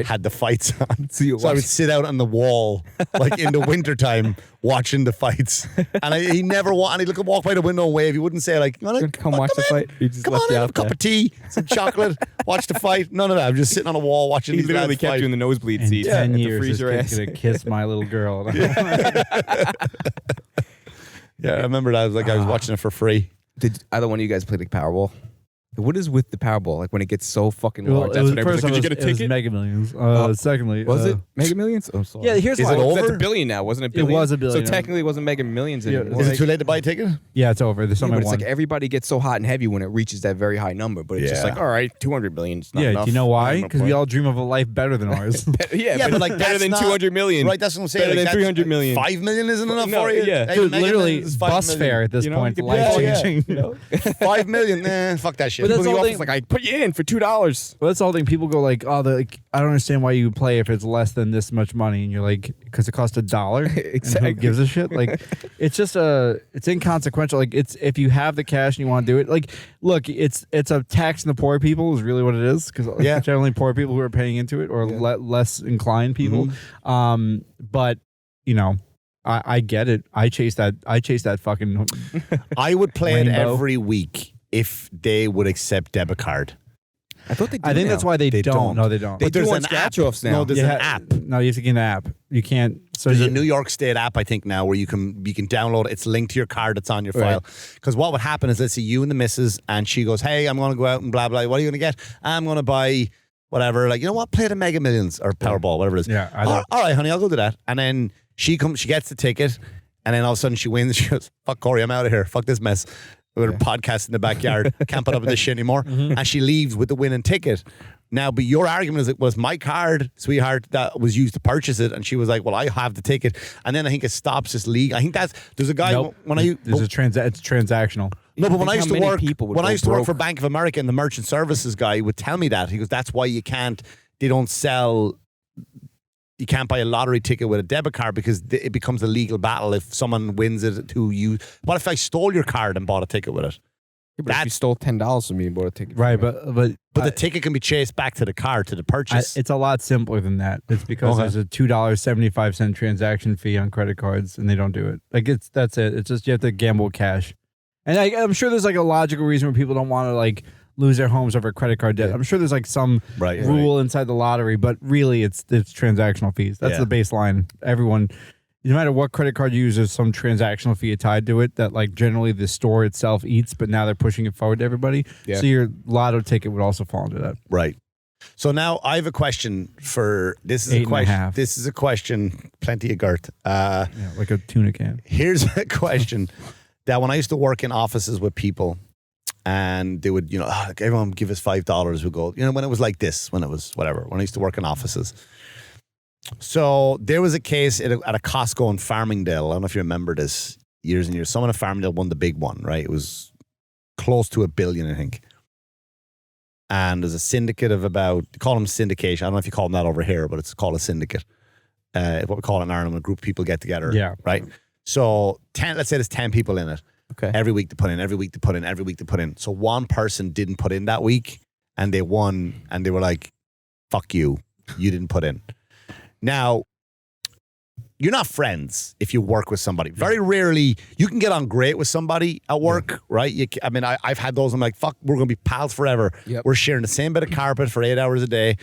had the fights on. So I would sit out on the wall, like in the wintertime, watching the fights. And he never and he'd walk by the window and wave. He wouldn't say like, you want to come watch the fight? He just come left on you in, out have a cup of tea, some chocolate, watch the fight. None of that. I'm just sitting on a wall watching He these literally lads kept fight. you in the nosebleed in seat. 10 to years, freeze this your kid's ass. gonna kiss my little girl. Yeah, I remember that. I was watching it for free. Did either one of you guys play the Powerball? What is with the Powerball? Like when it gets so fucking large, that's what everyone's like, did you get a ticket? It was Mega Millions. Secondly, Was it Mega Millions? Oh, sorry. Yeah, here's Is why. it over? That's a billion now, wasn't it? It was a billion. So technically, it wasn't Mega Millions Yeah. anymore. Is it too late to buy a ticket? Yeah, it's over. There's Yeah, something but it's like everybody gets so hot and heavy when it reaches that very high number. But it's just Yeah. like, all right, 200 million is not Yeah, enough. do you know I'm why? gonna Because we play. all dream of a life better than ours. yeah, but like better that's than not- 200 million. Right, that's what I'm saying. Better Like, than 300 million. 5 million isn't enough No, for you? yeah. Hey, Dude, Mega literally, Millions is 5 bus million. fare at this You know, point, you could- life yeah, changing. 5 million? Nah, fuck that shit. But that's People all go they- off, like, I put you in for $2. Well, that's the whole thing. People go like, "Oh, I don't understand why you play if it's less than this much money," and you're like, "Because it costs $1." Exactly. And who gives a shit? Like, it's just it's inconsequential. Like, it's if you have the cash and you want to do it. Like, look, it's a tax on the poor people is really what it is because generally poor people who are paying into it or less inclined people. But I get it. I chase that fucking. I would play it Rainbow. every week if they would accept debit card. I thought they did I think now. that's why they They don't. don't. No, they don't. They But there's do on an app. scratch-offs now. No, there's You an app. No, you have to get an app. You can't. So There's you, a New York State app, I think, now where you can download it. It's linked to your card that's on your Right. file. Because what would happen is, let's see, you and the missus, and she goes, hey, I'm going to go out and blah, blah. What are you going to get? I'm going to buy whatever. Like, you know what? Play the Mega Millions or Powerball, whatever it is. Yeah, I all know. all right, honey, I'll go do that. And then she gets the ticket, and then all of a sudden she wins. She goes, fuck Corey, I'm out of here. Fuck this mess. We're podcast in the backyard. Can't put up with this shit anymore. And she leaves with the winning ticket. Now, but your argument is it was my card, sweetheart, that was used to purchase it. And she was like, well, I have the ticket. And then I think it stops this league. I think there's a guy nope. when I There's it's transactional. no, but when I Think used how to many work, people would when I go used to work broke. for Bank of America, and the merchant services guy would tell me that. He goes, that's why you can't buy a lottery ticket with a debit card because it becomes a legal battle if someone wins it to you. What if I stole your card and bought a ticket with it? Yeah, but if you stole $10 from me and bought a ticket. Right, from me. but the ticket can be chased back to the card, to the purchase. it's a lot simpler than that. It's because there's a $2.75 transaction fee on credit cards, and they don't do it. Like that's it. It's just you have to gamble with cash, and I'm sure there's like a logical reason where people don't want to like lose their homes over credit card debt. I'm sure there's like some rule inside the lottery, but really it's transactional fees. That's the baseline. Everyone. No matter what credit card you use, there's some transactional fee tied to it that like generally the store itself eats, but now they're pushing it forward to everybody. Yeah. So your lotto ticket would also fall into that. Right. So now I have a question for this is 8.5. This is a question, plenty of girth. Yeah, like a tuna can. Here's a question that when I used to work in offices with people and they would, like everyone give us $5, we go, when it was like this, when it was whatever, when I used to work in offices. So there was a case at a Costco in Farmingdale. I don't know if you remember this years and years. Someone at Farmingdale won the big one, right? It was close to $1 billion, I think. And there's a syndicate of they call them syndication. I don't know if you call them that over here, but it's called a syndicate. What we call it in Ireland, when a group of people get together. Yeah. Right? So let's say there's 10 people in it. Okay. Every week to put in, every week to put in, every week to put in. So one person didn't put in that week and they won, and they were like, fuck you, you didn't put in. Now, you're not friends if you work with somebody. Very rarely, you can get on great with somebody at work, right? I've had those. I'm like, fuck, we're going to be pals forever. Yep. We're sharing the same bit of carpet for 8 hours a day,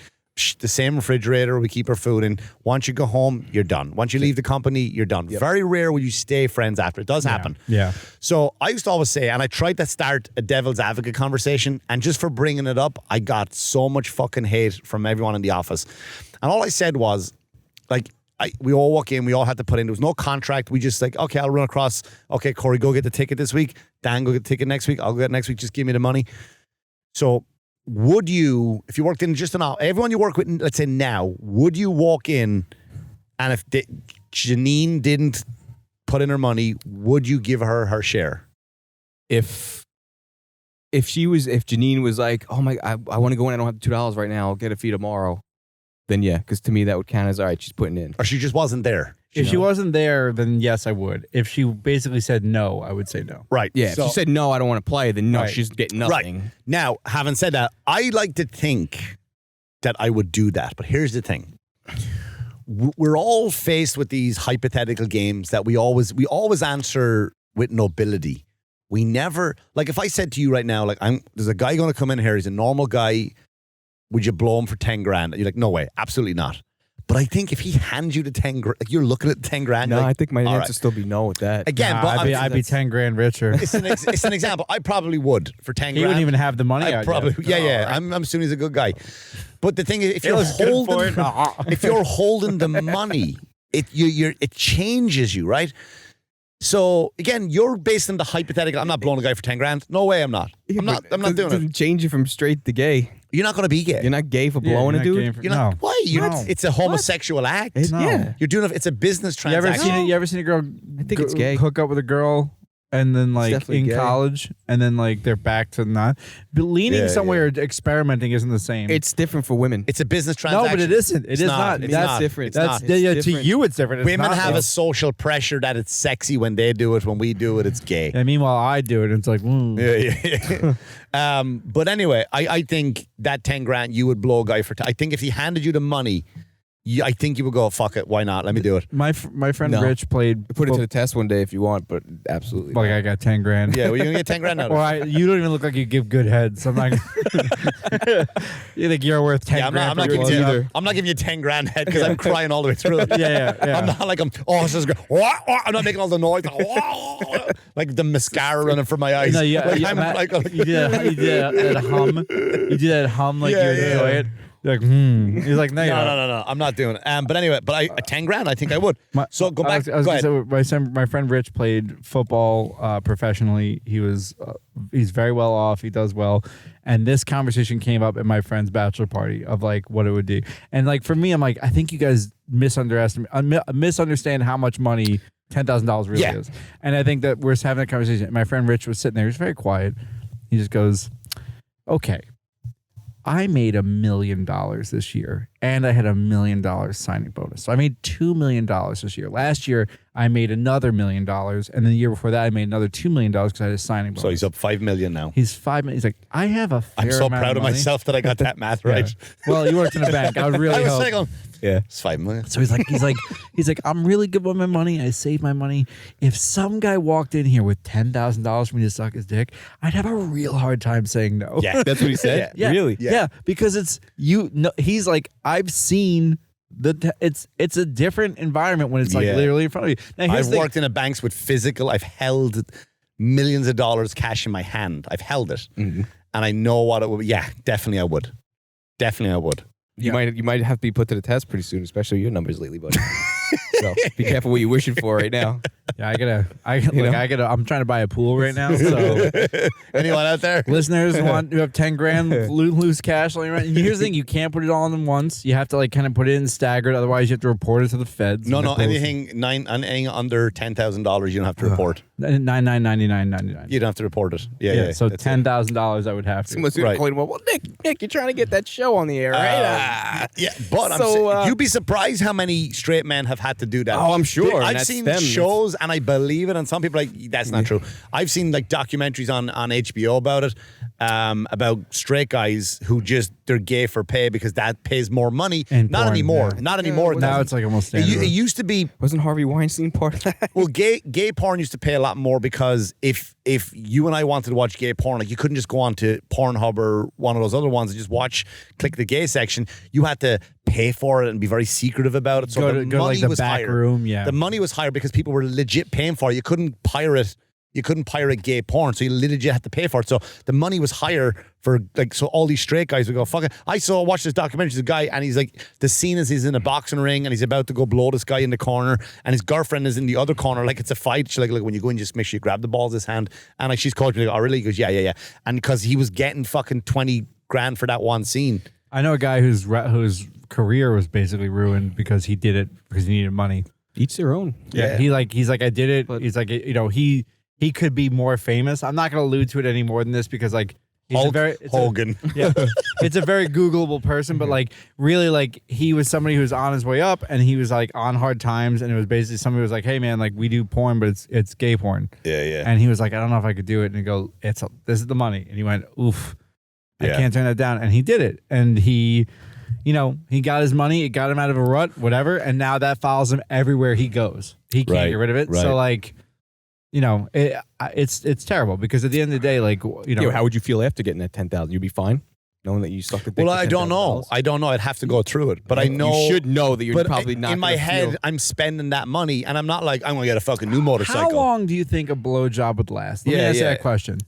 the same refrigerator we keep our food in. Once you go home, you're done. Once you leave the company, you're done. Yep. Very rare will you stay friends after. It does happen. Yeah. So I used to always say, and I tried to start a devil's advocate conversation, and just for bringing it up, I got so much fucking hate from everyone in the office. And all I said was, like, we all walk in, we all had to put in, there was no contract. We just like, okay, I'll run across. Okay, Corey, go get the ticket this week. Dan, go get the ticket next week. I'll go get it next week. Just give me the money. So would you, if you worked in just everyone you work with, let's say now, would you walk in and if Janine didn't put in her money, would you give her her share? If Janine was like, oh my, I want to go in, I don't have $2 right now, I'll get a fee tomorrow. Then yeah, because to me that would count as all right, she's putting in. Or she just wasn't there. If she wasn't there, then yes, I would. If she basically said no, I would say no. Right. Yeah, So- if she said no, I don't want to play, then no, Right. she's getting nothing. Right. Now, having said that, I like to think that I would do that. But here's the thing. We're all faced with these hypothetical games that we always answer with nobility. We never, like if I said to you right now, like there's a guy going to come in here, he's a normal guy. Would you blow him for 10 grand? You're like, no way, absolutely not. But I think if he hands you the 10 grand, like you're looking at 10 grand. No, like, I think my all answer right. still be no with that. Again, Nah, but I'd be 10 grand richer. it's an example. I probably would for 10 He grand. wouldn't even have the money. I out probably, yet. yeah. I'm assuming he's a good guy. But the thing is, if He you're looks good for holding, it. if you're holding the money, it changes you, right? So again, you're based on the hypothetical. I'm not blowing a guy for 10 grand. No way, I'm not. I'm not doing it. Doesn't change you from straight to gay. You're not going to be gay. You're not gay for Yeah, blowing you're a not dude. game for- You're not. No. Why? No. It's a homosexual act. It's- No. Yeah. You're doing it. It's a business You ever transaction. seen a girl? I think it's gay. Hook up with a girl, and then like definitely in gay. college, and then like they're back to not. But leaning Yeah, somewhere, experimenting isn't the same. It's different for women. It's a business no, transaction. but it isn't. It's It is not. not. It's That's not. different. It's That's not. yeah, It's to different. you, it's different. It's Women not, have though. a social pressure that it's sexy when they do it. When we do it, it's gay. And meanwhile, I do it, and it's like, Yeah. But anyway, I think that 10 grand you would blow a guy for. I think if he handed you the money, I think you would go, fuck it, why not? Let me do it. my friend No. Rich played. Put it to the test one day if you want, but absolutely. Like not. I got 10 grand. Yeah, well, you're gonna get 10 grand out of Well, it. you don't even look like you give good head. So I'm not. You think you're worth 10 Yeah, I'm grand? not for giving your you. clothes? I'm not giving you 10 grand head because I'm crying all the way through it. Yeah. I'm not like this is great. I'm not making all the noise like the mascara running from my eyes. No, I'm like, you did that hum. You do that hum like Yeah, you yeah. enjoy it. You're like, He's like, no, you're not. no. I'm not doing it. But anyway, 10 grand, I think I would. So go back. I was Go gonna ahead. say, my friend Rich played football professionally. He's very well off. He does well. And this conversation came up at my friend's bachelor party of like what it would do. And like for me, I'm like, I think you guys misunderstand how much money $10,000 really Yeah. is. And I think that we're having a conversation. And my friend Rich was sitting there. He was very quiet. He just goes, okay. I made $1 million this year, and I had $1 million signing bonus. So I made $2 million this year. Last year, I made another $1 million, and then the year before that, I made another $2 million because I had a signing bonus. So he's up 5 million now. He's 5 million. He's like, I have a fair I'm so amount proud of money. myself that I got that math right. Yeah. Well, you worked in a bank. I would really I was hope. saying, yeah, it's 5 million. So he's like, I'm really good with my money. I save my money. If some guy walked in here with $10,000 for me to suck his dick, I'd have a real hard time saying no. Yeah, That's what he said? Yeah. Really? Yeah, because it's he's like, I've seen it's a different environment when it's like Yeah. literally in front of you. Now here's I've the thing. worked in a banks with physical. I've held millions of dollars cash in my hand. I've held it, and I know what it would be. Yeah, definitely I would. Definitely I would. You might have to be put to the test pretty soon, especially your numbers lately, buddy. So be careful what you're wishing for right now. Yeah, I'm trying to buy a pool right now. So Anyone out there? listeners who have 10 grand loose cash laying around. Here's the thing: you can't put it all in once. You have to like kind of put it in staggered. Otherwise, you have to report it to the feds. No, And the police. anything under $10,000 you don't have to report. $99.99. You don't have to report it. Yeah. So that's it. $10,000 I would have to. Someone's Right. calling, well, Nick, you're trying to get that show on the air, right? Yeah, but you'd be surprised how many straight men have had to do that. Oh, I'm sure, and I've that's seen them. shows, and I believe it, and some people are like, that's not true. I've seen like documentaries on HBO about it, about straight guys who just, they're gay for pay because that pays more money. And not porn, anymore. yeah. Not anymore. Now it's like almost It standard. used to be. Wasn't Harvey Weinstein part of that? Well, gay porn used to pay a lot more because if you and I wanted to watch gay porn, like you couldn't just go on to Pornhub or one of those other ones and just click the gay section. You had to pay for it and be very secretive about it. So Go the to money like the was back higher. room, yeah. The money was higher because people were legit paying for it. You couldn't pirate gay porn, so you legit had to pay for it. So the money was higher for like, so all these straight guys would go, fuck it. I watched this documentary, there's a guy, and he's like, the scene is he's in a boxing ring and he's about to go blow this guy in the corner, and his girlfriend is in the other corner, like it's a fight. She's like, look, when you go in, just make sure you grab the balls in his hand. And like, she's called me, like, oh really? He goes, yeah. And because he was getting fucking 20 grand for that one scene. I know a guy whose career was basically ruined because he did it because he needed money. Each their own. Yeah. He's like, I did it. But- He's like, he could be more famous. I'm not going to allude to it any more than this because like he's Hulk it's Hogan. it's a very Googleable person, but like really like he was somebody who was on his way up and he was like on hard times, and it was basically somebody who was like, hey man, like we do porn, but it's gay porn. Yeah. And he was like, I don't know if I could do it. And he go, this is the money. And he went, oof, I Yeah. can't turn that down. And he did it. And he got his money. It got him out of a rut, whatever. And now that follows him everywhere he goes. He can't Right, get rid of it. right. So like, it's terrible because at the end of the day, like, How would you feel after getting that 10,000? You'd be fine, knowing that you sucked a dick. Well, for I don't know. $10,000? I don't know. I'd have to go through it. But I know. You should know that you're But probably not in my gonna head, feel- I'm spending that money, and I'm not like, I'm going to get a fucking new motorcycle. how long do you think a blowjob would last? Let me Yeah, ask you yeah. that question.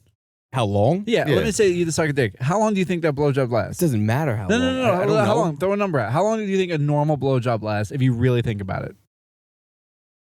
How long? Yeah, Yeah. let me say you suck a dick. How long do you think that blowjob It lasts? doesn't matter how long. No. I don't How know. long? Throw a number out. How long do you think a normal blowjob lasts if you really think about it?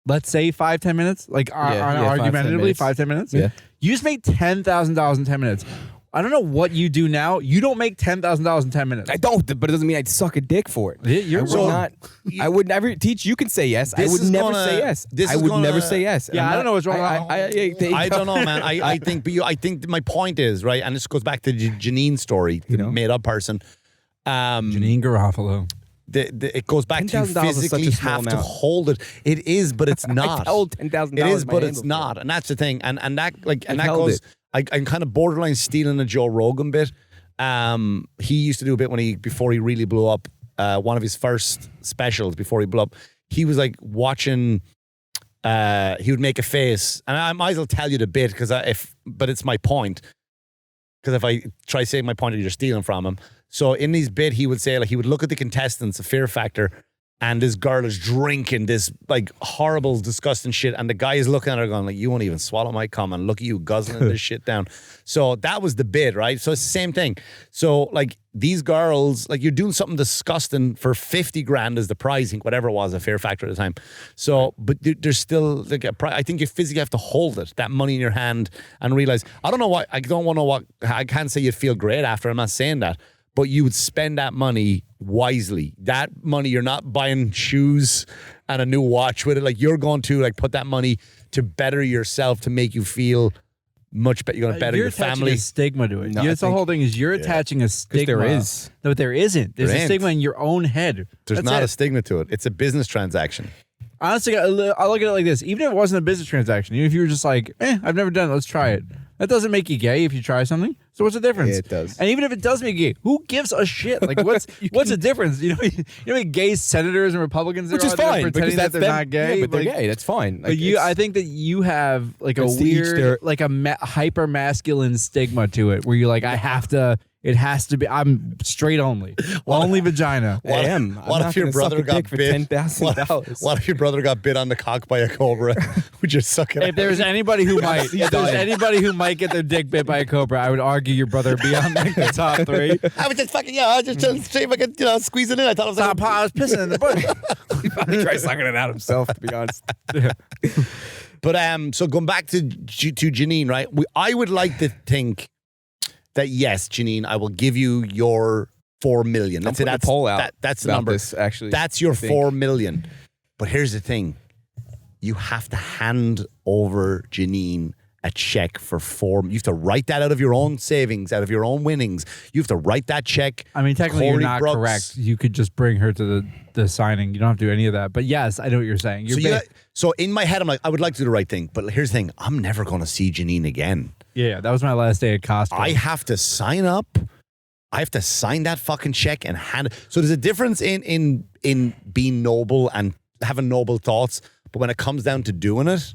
Let's say 5-10 minutes, like argumentatively 5-10 minutes. Yeah. You just made $10,000 in 10 minutes. I don't know what you do now. You don't make $10,000 in 10 minutes. I don't, but it doesn't mean I'd suck a dick for it. You're I would So- not. I would never teach. You can say yes. I This would is never gonna- say yes. this I is would gonna- never say yes. Yeah, I'm I don't not- know what's wrong. I don't know, man. I think, but I think my point is right, and this goes back to the Janine story, the made-up person. Janine Garofalo. It goes back to you $10,000 is such physically a small have to amount. hold it. It is, but it's not. I've held $10,000. It is, in my but hand it's before. not, and that's the thing. And that like, and I've that held goes. I'm kind of borderline stealing a Joe Rogan bit. He used to do a bit before he really blew up. One of his first specials before he blew up, he was like watching. He would make a face, and I might as well tell you the bit but it's my point. Because if I try saying my point, you're stealing from him. So in his bit, he would say, like, he would look at the contestants of Fear Factor, and this girl is drinking this like horrible, disgusting shit, and the guy is looking at her going like, you won't even swallow my cum, and look at you guzzling this shit down. So that was the bit, right? So it's the same thing. So like these girls, like you're doing something disgusting for 50 grand as the prize, I think, whatever it was at Fear Factor at the time. So, but there's still like I think you physically have to hold it, that money in your hand, and realize, I don't want to know what, I can't say you'd feel great after, I'm not saying that. But you would spend that money wisely. That money, you're not buying shoes and a new watch with it. Like you're going to like put that money to better yourself, to make you feel much better. You're going to better You're your attaching family. a stigma to it. No, That's the whole thing is you're attaching a stigma. there is. No, but there isn't. There's There a ain't. stigma in your own head. There's That's not it. a stigma to it. It's a business transaction. Honestly, I look at it like this. Even if it wasn't a business transaction, even if you were just like, I've never done it, let's try it. That doesn't make you gay if you try something. So what's the difference? Yeah, it does. And even if it does make you gay, who gives a shit? Like, what's the difference? You know how many gay senators and Republicans there Which is are that are fine pretending because that that's they're them. not gay? Yeah, but they're Like, gay. That's fine. But I think that you have like a It's to each weird, their- like a hyper masculine stigma to it, where you're like, it has to be. I'm straight only, only vagina. I am. What I'm if not your gonna brother suck a got dick for bit? $10,000? What if your brother got bit on the cock by a cobra? Would you suck it? If there's anybody who might, if there's anybody who might get their dick bit by a cobra, I would argue your brother would be on like the top 3. I was just fucking, I was just trying to see if I could, squeeze it in. I thought it was Stop! I was pissing in the bush. He probably tried sucking it out himself, to be honest. But so going back to Janine, right? I would like to think that yes, Janine, I will give you your 4 million. I'm That's putting a poll out that's the about number. this, actually, That's your I think. 4 million. But here's the thing: you have to hand over Janine a check for you have to write that out of your own savings, out of your own winnings. You have to write that check. I mean, technically, Corey you're not Brooks. correct. You could just bring her to the signing. You don't have to do any of that. But yes, I know what you're saying. So in my head, I'm like, I would like to do the right thing. But here's the thing. I'm never going to see Janine again. Yeah, that was my last day at Costco. I have to sign up. I have to sign that fucking check and hand it. So there's a difference in being noble and having noble thoughts. But when it comes down to doing it,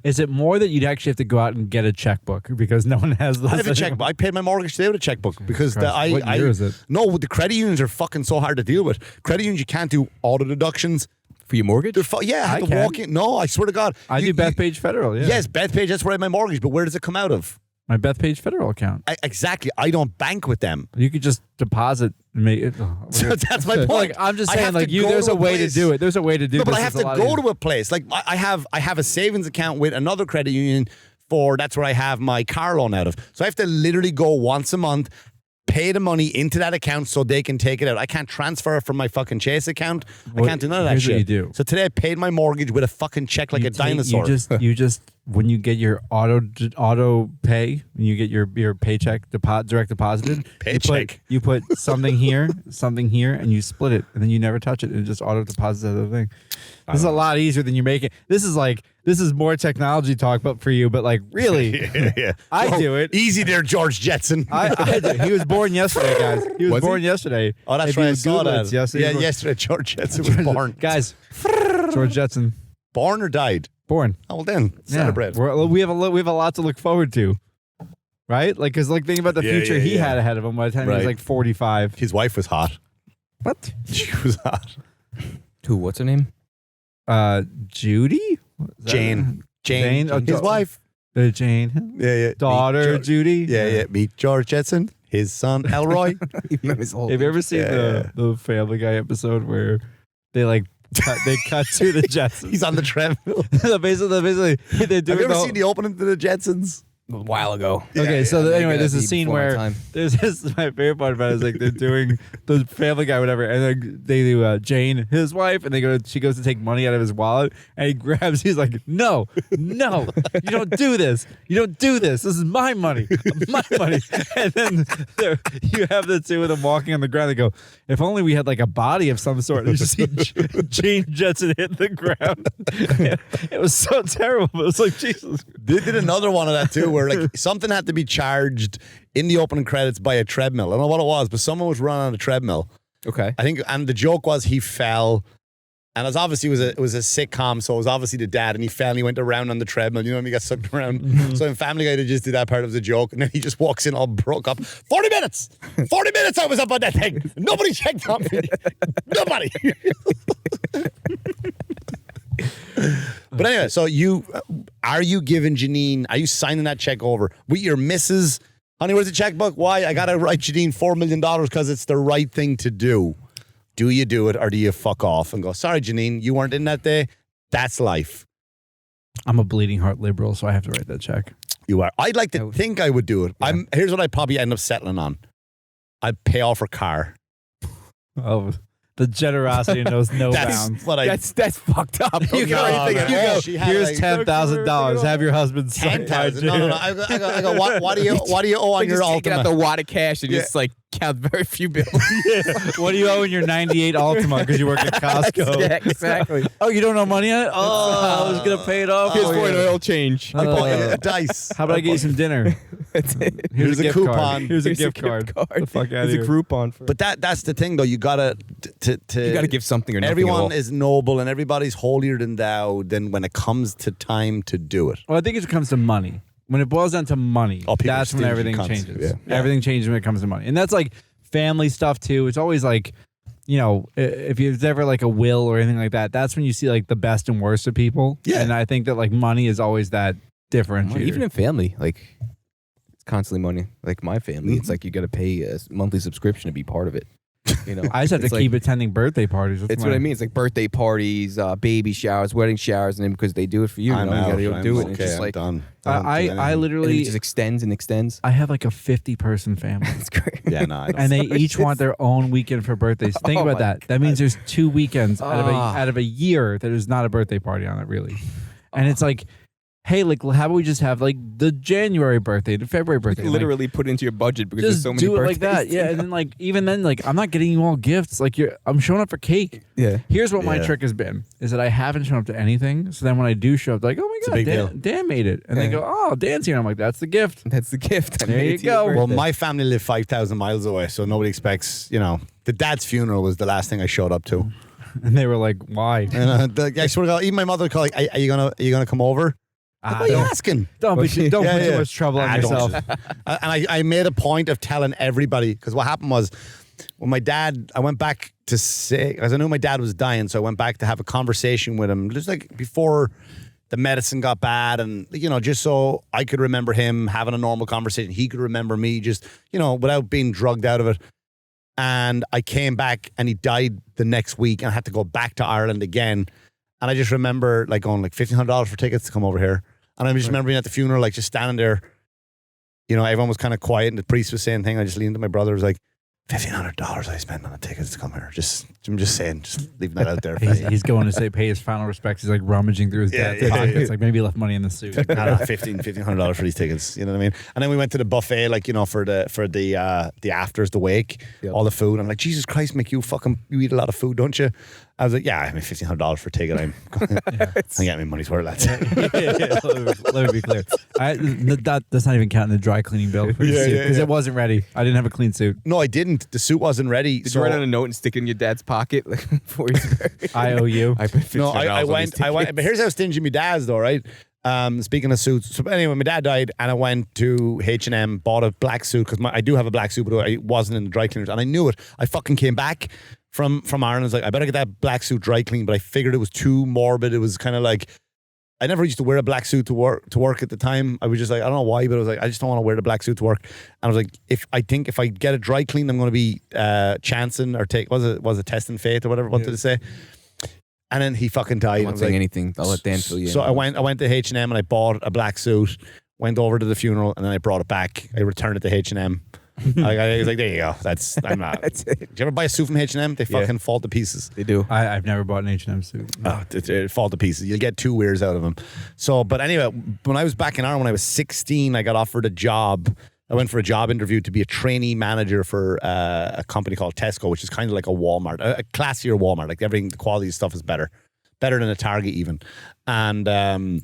is it more that you'd actually have to go out and get a checkbook because no one has those? I have a checkbook. I paid my mortgage today with a checkbook because What year is it? No, the credit unions are fucking so hard to deal with. Credit unions, you can't do auto deductions. For your mortgage? I have to walk in. No, I swear to God. I do Bethpage Federal, yeah. Yes, Bethpage, that's where I have my mortgage. But where does it come out of? My Bethpage Federal account. Exactly. I don't bank with them. You could just deposit and make it. So that's my point. Like, I'm just saying, like there's a way to do it. There's a way to do it. No, but I have to go to a place. Like I have a savings account with another credit union that's where I have my car loan out of. So I have to literally go once a month, pay the money into that account so they can take it out. I can't transfer it from my fucking Chase account. I can't do none of that here's shit. what you do. So today I paid my mortgage with a fucking check like a dinosaur. You just when you get your auto pay, when you get your paycheck direct deposited, Paycheck. you put something here, and you split it, and then you never touch it, and it just auto deposits the other thing. This is a lot easier than you're making. This is more technology talk, but for you. But like really, yeah. I do it. Easy there, George Jetson. I do. He was born yesterday, guys. He was born yesterday. Oh, that's If right. you I saw Google that. it, yesterday. Yesterday George Jetson was born. Guys, George Jetson, Born or died? born. Oh, well then, celebrate. We have a lot to look forward to, right? Like, because think about the Yeah, future yeah, he yeah. had ahead of him by the time he was Right. like 45. His wife was hot. What? She was hot. Who? What's her name? Judy? Is that- Jane. Oh, His wife. Jane. Yeah. Daughter Meet Judy. Yeah. Meet George Jetson. His son Elroy. His whole Have you ever seen the Family Guy episode where they cut to the Jetsons? He's on the treadmill. basically, they're doing Have you ever the- seen the opening to the Jetsons? a while ago. Okay, so yeah, anyway, maybe there's a that'd be scene before my where time. there's this. My favorite part about it is like they're doing the Family Guy, whatever, and then they do Jane, his wife, and she goes to take money out of his wallet, and he grabs. He's like, "No, you don't do this. You don't do this. This is my money, my money." And then you have the two of them walking on the ground. They go, "If only we had like a body of some sort." And you just see Jane Jetson hit the ground. It was so terrible. It was like Jesus. They did another one of that too, where like something had to be charged in the opening credits by a treadmill. I don't know what it was, but someone was running on a treadmill. Okay. I think, and the joke was he fell, and it was obviously it was a sitcom, so it was obviously the dad, and he fell and he went around on the treadmill. You know, and he got sucked around. Mm-hmm. So in Family Guy, they just did that part of the joke, and then he just walks in all broke up. 40 minutes I was up on that thing. Nobody checked on me. Nobody. But anyway, so are you giving Janine? Are you signing that check over with your missus? Honey, where's the checkbook? Why? I gotta write Janine $4 million because it's the right thing to do. Do you do it or do you fuck off and go, sorry, Janine, you weren't in that day? That's life. I'm a bleeding heart liberal, so I have to write that check. You are. I'd like to think I would do it. Yeah. Here's what I'd probably end up settling on. I'd pay off her car. Oh, the generosity knows no bounds. What I That's fucked up. You go, Anything man. at You all. go, she had Here's like $10,000. Have your husband sign 10,000. No. I go, what do you owe on Like your just taking out Ultima? the wad of cash and just like count very few bills. What do you owe in your 98 Altima because you work at Costco? Yeah, exactly. Oh, you don't owe money on it? Oh, I was going to pay it off. Here's for for an you. oil change. I bought you a dice. How about I get you some dinner? Here's a gift coupon. card. Here's a Here's gift card. The fuck out of Here's here. a Groupon for. But that's the thing, though. You gotta you got to give something or nothing. everyone at all. is noble and everybody's holier than thou. Then when it comes to time to do it, Well, I think it comes to money. When it boils down to money, Oh, people that's are when stingy everything cunts. changes. Yeah. Everything changes when it comes to money. And that's like family stuff too. It's always like, you know, if there's ever like a will or anything like that, that's when you see like the best and worst of people. Yeah. And I think that like money is always that differentiator. Even in family, like it's constantly money. Like my family, it's like you got to pay a monthly subscription to be part of it. You know, I just have to keep attending birthday parties. It's what I mean. It's like birthday parties, baby showers, wedding showers, and then because they do it for you, I'm you out. gotta go do it. And it's just I'm like done. I and literally it just extends and extends. I have like a 50-person family. It's great. Yeah, no, I don't. And they each want their own weekend for birthdays. Think about that. That means there's 2 weekends out of a year that is not a birthday party on it, really. And it's like, hey, like, how about we just have like the January birthday, the February birthday? Literally put into your budget because Just there's so many do it birthdays. like that. Yeah. And then like, even then, like, I'm not getting you all gifts. Like I'm showing up for cake. Yeah. Here's what my Yeah. trick has been, is that I haven't shown up to anything. So then when I do show up, like, oh my a God, big deal. Dan made it. And they go, oh, Dan's here. And I'm like, that's the gift. That's the gift. There you go. Well, my family live 5,000 miles away, so nobody expects, the dad's funeral was the last thing I showed up to. And they were like, why? And I swear to God, even my mother would call, like, are you gonna come over? Like, what are you asking? Don't put too Yeah. much trouble on I don't. yourself. And I made a point of telling everybody, because what happened was, when my dad, I went back to say, because I knew my dad was dying, so I went back to have a conversation with him, just like before the medicine got bad, and just so I could remember him, having a normal conversation, he could remember me, just without being drugged out of it. And I came back, and he died the next week, and I had to go back to Ireland again. And I just remember like going like $1,500 for tickets to come over here. And I just remember being at the funeral, like just standing there. Everyone was kind of quiet, and the priest was saying thing. I just leaned to my brother, was like, $1,500 I spent on the tickets to come here. I'm just saying, just leaving that out there. He's going to pay his final respects. He's like rummaging through his dad's pockets. Like maybe he left money in the suit. No, $1,500 for these tickets. You know what I mean? And then we went to the buffet, like, for the afters, the wake, all the food. I'm like, Jesus Christ, Mick, you eat a lot of food, don't you? I was like, yeah, I mean, $1,500 for a ticket. I'm getting my money's worth, lads. Let me be clear. That's not even counting the dry cleaning bill for the suit, because it wasn't ready. I didn't have a clean suit. No, I didn't. The suit wasn't ready. Did you write on a note and stick it in your dad's pocket before he's buried? I owe you. I put No, I $1,500 on went. But here's how stingy my dad's, though, right? Speaking of suits, so anyway, my dad died, and I went to H&M, bought a black suit, because I do have a black suit, but I wasn't in the dry cleaners, and I knew it. I fucking came back from Ireland. I was like, I better get that black suit dry cleaned, but I figured it was too morbid. It was kind of like, I never used to wear a black suit to work at the time. I was just like, I don't know why, but I was like, I just don't want to wear the black suit to work. And I was like, if I get it dry cleaned, I'm going to be chancing or was it testing fate or whatever I wanted to say. And then he fucking died. I'm not saying anything. I'll let Dan fill you in. So I went to H&M and I bought a black suit, went over to the funeral, and then I brought it back. I returned it to H&M. I was like, there you go. I'm not. That's it. Did you ever buy a suit from H&M? They fucking fall to pieces. They do. I've never bought an H&M suit. Oh, it fall to pieces. You'll get 2 wears out of them. So, but anyway, when I was back in Ireland, when I was 16, I got offered a job. I went for a job interview to be a trainee manager for a company called Tesco, which is kind of like a Walmart, a classier Walmart. Like everything, the quality of stuff is better than a Target even. And I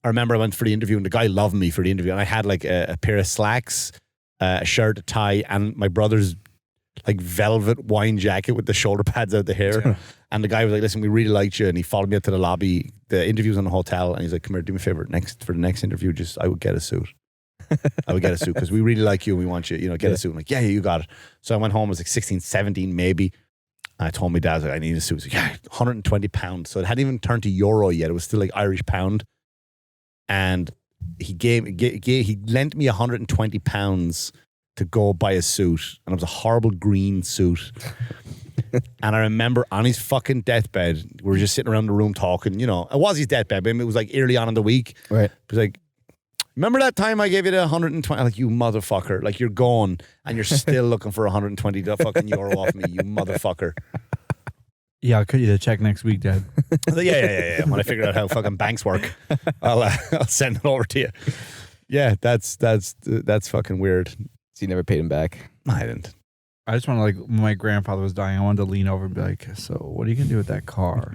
remember I went for the interview, and the guy loved me for the interview. And I had like a pair of slacks, a shirt, a tie, and my brother's like velvet wine jacket with the shoulder pads out the hair. Yeah. And the guy was like, listen, we really liked you. And he followed me up to the lobby. The interview was in the hotel. And he's like, come here, do me a favor. For the next interview, I would get a suit. I would get a suit because we really like you and we want you, get a suit. I'm like, yeah, you got it. So I went home. I was like 16, 17 maybe. And I told my dad, I was like, I need a suit. He was like, yeah, £120. So it hadn't even turned to euro yet. It was still like Irish pound. And he lent me £120 to go buy a suit, and it was a horrible green suit. And I remember on his fucking deathbed, we were just sitting around the room talking. It was his deathbed, but it was like early on in the week. Right. It was like, remember that time I gave you the 120? Like, you motherfucker! Like, you're gone, and you're still looking for 120 fucking euro off me, you motherfucker. Yeah, I'll cut you the check next week, Dad. Yeah. When I figure out how fucking banks work, I'll send it over to you. Yeah, that's fucking weird. So you never paid him back? I didn't. I just want to, like, when my grandfather was dying, I wanted to lean over and be like, so what are you going to do with that car?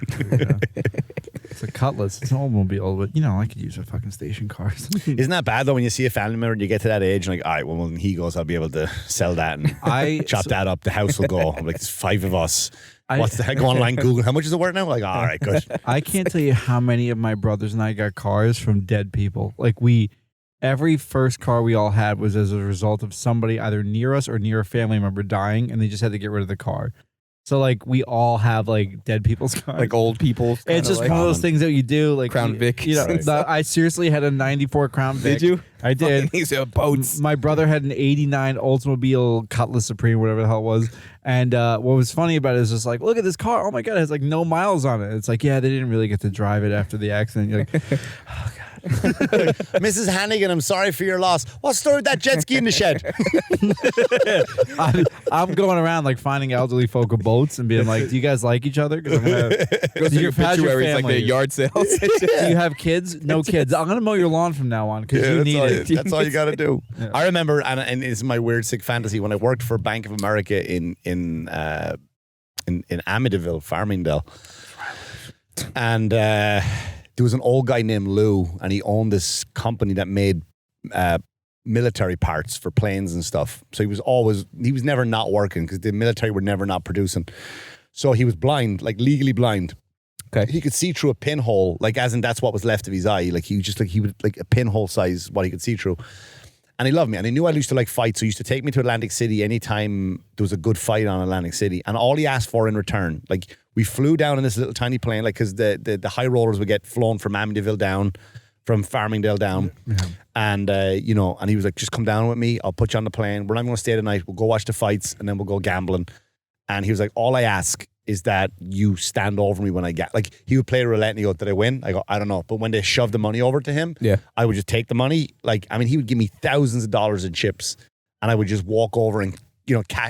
It's a Cutlass. It's an automobile, but, I could use a fucking station car. Isn't that bad, though, when you see a family member and you get to that age and like, all right, well, when he goes, I'll be able to sell that and chop that up. The house will go. I'm like, there's 5 of us. What's the heck? Go online, Google. How much is it worth now? Like, all right, good. I can't tell you how many of my brothers and I got cars from dead people. Like, every first car we all had was as a result of somebody either near us or near a family member dying, and they just had to get rid of the car. So like we all have like dead people's cars. Like old people. It's just one of those things that you do. Like Crown Vic. You know, I seriously had a 94 Crown Vic. Did you? I did. These are boats. My brother had an 89 Oldsmobile Cutlass Supreme, whatever the hell it was. And what was funny about it is just like, look at this car. Oh my God, it has like no miles on it. It's like, yeah, they didn't really get to drive it after the accident. You're like, oh God. Mrs. Hannigan, I'm sorry for your loss. What's the story with that jet ski in the shed? I'm going around like finding elderly folk with boats and being like, do you guys like each other? Because I'm going to Go through your obituaries like the yard sales. Do you have kids? No kids. I'm going to mow your lawn from now on because you need it. That's all you got to do. Yeah. I remember, and it's my weird sick fantasy, when I worked for Bank of America in Amityville, Farmingdale. And there was an old guy named Lou, and he owned this company that made military parts for planes and stuff. So he was never not working because the military were never not producing. So he was blind, like legally blind. Okay. He could see through a pinhole, like as in that's what was left of his eye. Like he would like a pinhole size what he could see through. And he loved me, and he knew I used to like fight, so he used to take me to Atlantic City anytime there was a good fight on Atlantic City. And all he asked for in return, like we flew down in this little tiny plane, like because the high rollers would get flown from Amityville down, from Farmingdale down, and and he was like, just come down with me, I'll put you on the plane. We're not going to stay the night. We'll go watch the fights, and then we'll go gambling. And he was like, all I ask is that you stand over me when I get, like, he would play roulette and he go, did I win? I go, I don't know. But when they shoved the money over to him, I would just take the money. Like, I mean, he would give me thousands of dollars in chips, and I would just walk over and,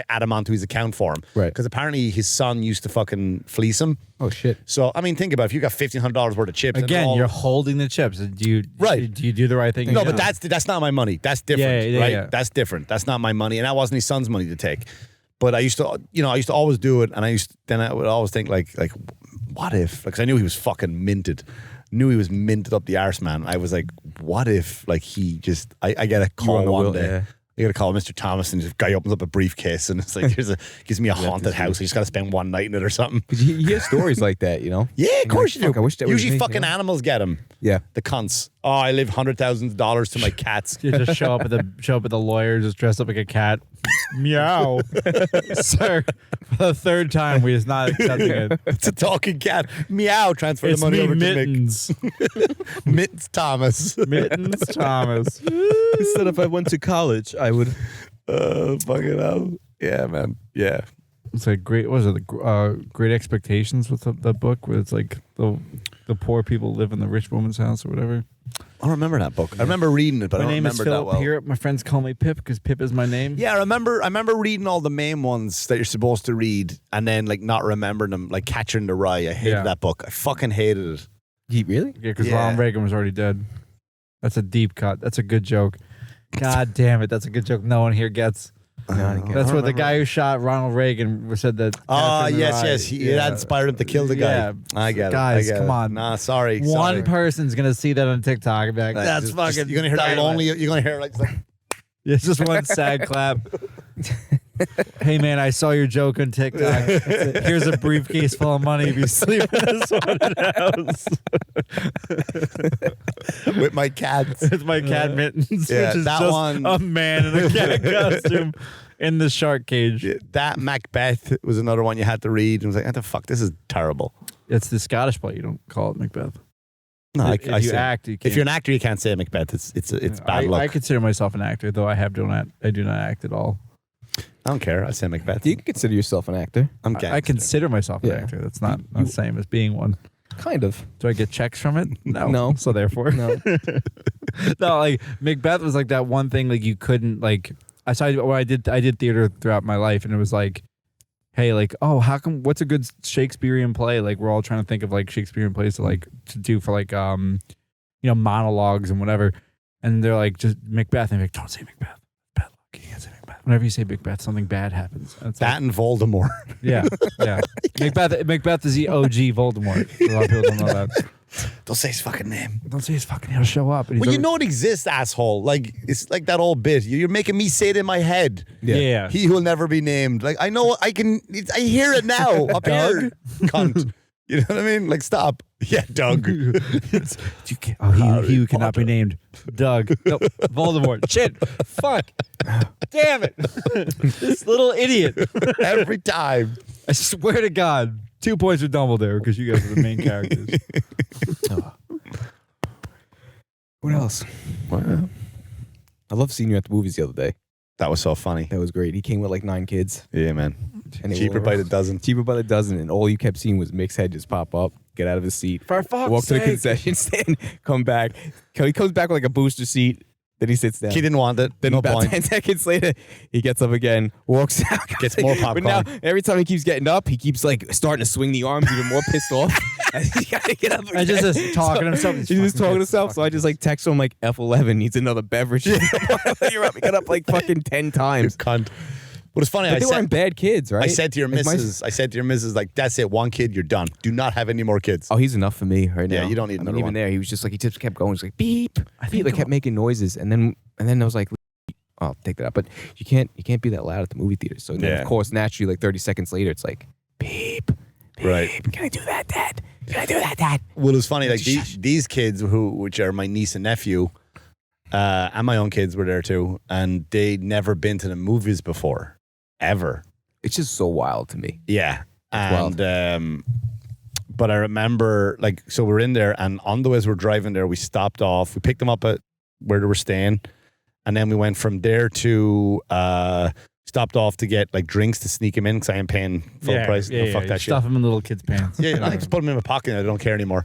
add him onto his account for him. Right. Because apparently his son used to fucking fleece him. Oh, shit. So, I mean, think about it. If you got $1,500 worth of chips. Again, you're holding the chips. Do you do the right thing? No, but that's not my money. That's different, right? Yeah. That's different. That's not my money. And that wasn't his son's money to take. But I used to always do it, and I would always think like, what if? Because I knew he was fucking minted. Knew he was minted up the arse, man. I was like, what if? Like I get a call one day. Yeah. You got to call Mr. Thomas, and this guy opens up a briefcase, and it's like, gives me a haunted house. I just got to spend one night in it or something. You hear stories like that, Yeah, of course you do. I wish that Usually was me, fucking animals get them. Yeah, the cunts. Oh, I live $100,000 to my cats. You just show up at the lawyer, just dressed up like a cat. Meow, sir. For the third time, we is not accepting it. It's a talking cat. Meow. Transfer the money over Mittens. to Mick. Mittens Thomas. Mittens Thomas. Instead, if I went to college, I would. Fucking hell. Yeah, man. Yeah. It's like great. What was it? Great Expectations with the book, where it's like the poor people live in the rich woman's house or whatever. I don't remember that book. I remember reading it, but I don't remember that well. My name is Philip. My friends call me Pip because Pip is my name. Yeah, I remember reading all the main ones that you're supposed to read, and then like not remembering them, like Catcher in the Rye. I hated that book. I fucking hated it. Really? Yeah, because Ronald Reagan was already dead. That's a deep cut. That's a good joke. God damn it, that's a good joke. No one here gets. That's what the guy who shot Ronald Reagan said that. Yes. That inspired him to kill the guy. Yeah. I get it. Guys, come on. Nah, sorry. One person's gonna see that on TikTok and be like, that's fucking. You're gonna hear that lonely. You're gonna hear like. It's just one sad clap. Hey man, I saw your joke on TikTok. Here's a briefcase full of money if you sleep in this haunted house. With my cats. With my cat Mittens. Yeah, which is that just one. a man in a cat costume in the shark cage. Yeah, that Macbeth was another one you had to read. And I was like, what the fuck? This is terrible. It's the Scottish play. You don't call it Macbeth. No, if you act, you can't. If you're an actor, you can't say Macbeth. It's bad luck. I consider myself an actor, though I do not act at all. I don't care. I say Macbeth. You can consider yourself an actor. I consider myself an actor. That's not the same as being one. Kind of. Do I get checks from it? No. So therefore, no. No, like Macbeth was like that one thing like you couldn't like. I saw when I did theater throughout my life, and it was like, hey, like, oh, how come? What's a good Shakespearean play? Like we're all trying to think of like Shakespearean plays to do for like monologues and whatever. And they're like, just Macbeth, and I'm like, don't say Macbeth. Bad luck. You can't say Macbeth. Whenever you say Macbeth, something bad happens. That and Voldemort. Yeah. Macbeth is the OG Voldemort. A lot of people don't know that. Don't say his fucking name. Don't say his fucking name. He'll show up. Well, you know it exists, asshole. Like, it's like that old bit. You're making me say it in my head. Yeah. He will never be named. Like, I know, I hear it now. Up here. Cunt. You know what I mean? Like, stop. Yeah, Doug. He who cannot be named. Doug. No, Voldemort. Shit. Fuck. Damn it. This little idiot. Every time. I swear to God, 2 points for Dumbledore because you guys are the main characters. What else? Wow. I love seeing you at the movies the other day. That was so funny. That was great. He came with like 9 kids. Yeah, man. And they Cheaper were- by the dozen. Cheaper by the dozen, and all you kept seeing was Mick's head just pop up, get out of his seat, For fuck's walk to the sake. concession stand, come back. He comes back with like a booster seat. Then he sits down. He didn't want it. Then No about point. 10 seconds later, he gets up again, walks out, Gets more But now, popcorn. every time he keeps getting up, he keeps like starting to swing the arms, even more pissed off. He's got to get up again. And just talking to himself. He's just talking to himself. So I just like text him like F11 needs another beverage. You're up. He got up like fucking 10 times. Cunt. But it's funny. But they weren't bad kids, right? I said to your Like, missus, like, that's it. One kid, you're done. Do not have any more kids. Oh, he's enough for me right now. Yeah, you don't need I mean, another even one. there, he was just like, he just kept going. He's like, beep. Beep. Like, kept making noises. And then I was like, I'll take that out. But you can't be that loud at the movie theater. So then, Yeah. of course, naturally, like 30 seconds later, it's like, beep. Right. Can I do that, Dad? Can I do that, Dad? Well, it's funny. Like these kids, which are my niece and nephew, and my own kids were there too, and they'd never been to the movies before, ever. It's just so wild to me. Yeah. That's And but I remember, like, so we're in there, and on the way as we're driving there, we stopped off. We picked them up at where they were staying, and then we went from there to stopped off to get like drinks to sneak them in because I am paying full price. No, fuck that shit. Stuff them in little kids' pants. Yeah, I just put them in my pocket. And I don't care anymore.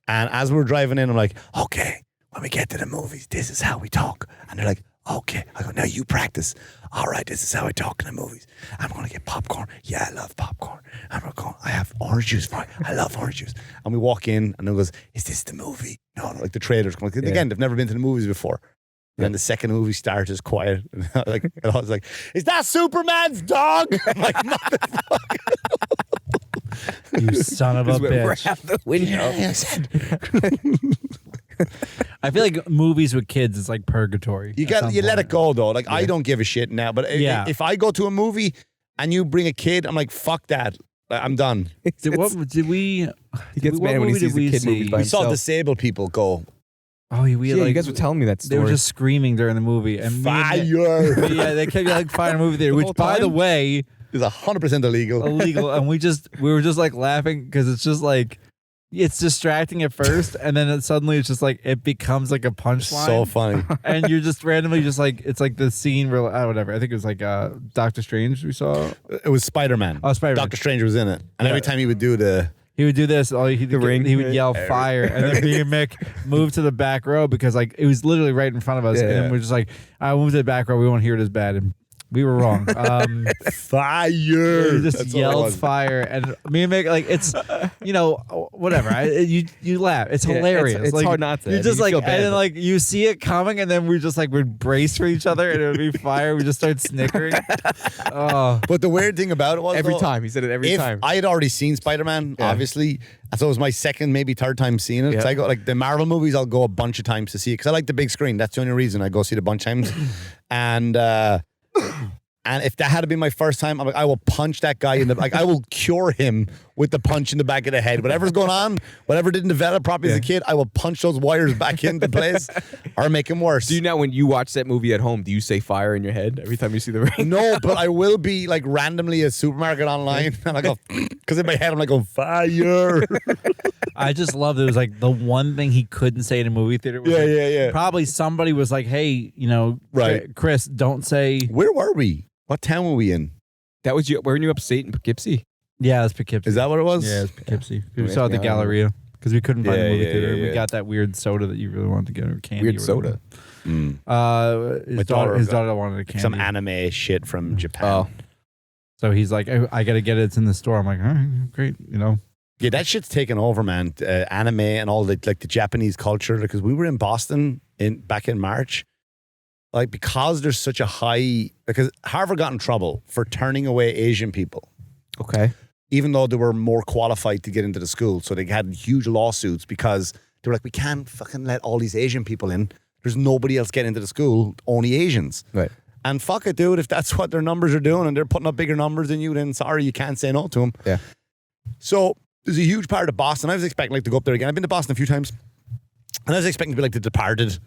And as we were driving in, I'm like, okay, when we get to the movies, this is how we talk. And they're like, okay. I go, now you practice. All right, this is how I talk in the movies. I'm going to get popcorn. Yeah, I love popcorn. I have orange juice for you. I love orange juice. And we walk in, and it goes, is this the movie? No, like the trailers come. Like, again, they've never been to the movies before. And then the second movie starts is quiet. And I was like, is that Superman's dog? I'm like, motherfucker. You son of a Just went bitch. right out the window. Yes. I feel like movies with kids is like purgatory. You let it go though. Like I don't give a shit now. But if I go to a movie and you bring a kid, I'm like, fuck that. I'm done. Did we? He gets what mad when he movie sees did the kid see? movie by We saw himself. disabled people go Oh, we had, Yeah, like, you guys were telling me that They story. were just screaming during the movie. And fire. yeah, they kept like fire in a movie theater, The which whole by the time? way, It's 100% illegal. illegal. And we were just like laughing because it's just like it's distracting at first, and then suddenly it's just like it becomes like a punchline. So funny. And you're just randomly just like it's like the scene where whatever. I think it was like Doctor Strange we saw. It was Spider-Man. Oh, Spider-Man. Doctor Strange was in it. And every time he would do He would do this. ring. He would yell fire, and then me and Mick moved to the back row because like it was literally right in front of us, Yeah, and yeah. we're just like, I moved to the back row. We won't hear it as bad, and we were wrong. fire. He just That's all it yelled was. fire, and me and Mick like it's whatever. You laugh. It's Yeah, hilarious. it's like, hard not to. You just You like feel and bad, then but- like you see it coming, and then we just like would brace for each other, and it would be fire. We just start snickering. Oh. But the weird thing about it was every though, time. He said it every if time. I had already seen Spider-Man, Yeah. obviously, and so it was my second, maybe third time seeing it. 'Cause Yeah. I go like the Marvel movies, I'll go a bunch of times to see it because I like the big screen. That's the only reason I go see it a bunch of times. And if that had been my first time, I'm like, I will punch that guy in the like. I will cure him with the punch in the back of the head. Whatever's going on, whatever didn't develop properly as a kid, I will punch those wires back into place or make him worse. Do you now, when you watch that movie at home, do you say fire in your head every time you see the ring? No, but I will be like randomly at supermarket online, and I go because in my head I'm like, "Oh, fire!" I just loved it. It was like the one thing he couldn't say in a movie theater. Was Yeah, like, yeah. Probably somebody was like, "Hey, Right. Chris, don't say." Where were we? What town were we in? That was you. Weren't you upstate in Poughkeepsie? Yeah, it's Poughkeepsie. Is that what it was? Yeah, it's Poughkeepsie. We Yeah, saw it at the yeah, I Galleria because we couldn't find Yeah, the movie yeah, theater. yeah, We yeah. got that weird soda that you really wanted to get, or candy. Weird or soda. whatever. My daughter His got daughter wanted a candy. Some anime shit from Japan. Oh, So he's like, I got to get it. It's in the store. I'm like, all right, great. Yeah, that shit's taken over, man. Anime and all the like the Japanese culture. Because we were in Boston back in March. Like because there's such a high because Harvard got in trouble for turning away Asian people, okay. even though they were more qualified to get into the school. So they had huge lawsuits because they were like, we can't fucking let all these Asian people in. There's nobody else getting into the school, only Asians. Right. And fuck it, dude. If that's what their numbers are doing and they're putting up bigger numbers than you, then sorry, you can't say no to them. Yeah. So there's a huge part of Boston. I was expecting like to go up there again. I've been to Boston a few times. And I was expecting to be like The Departed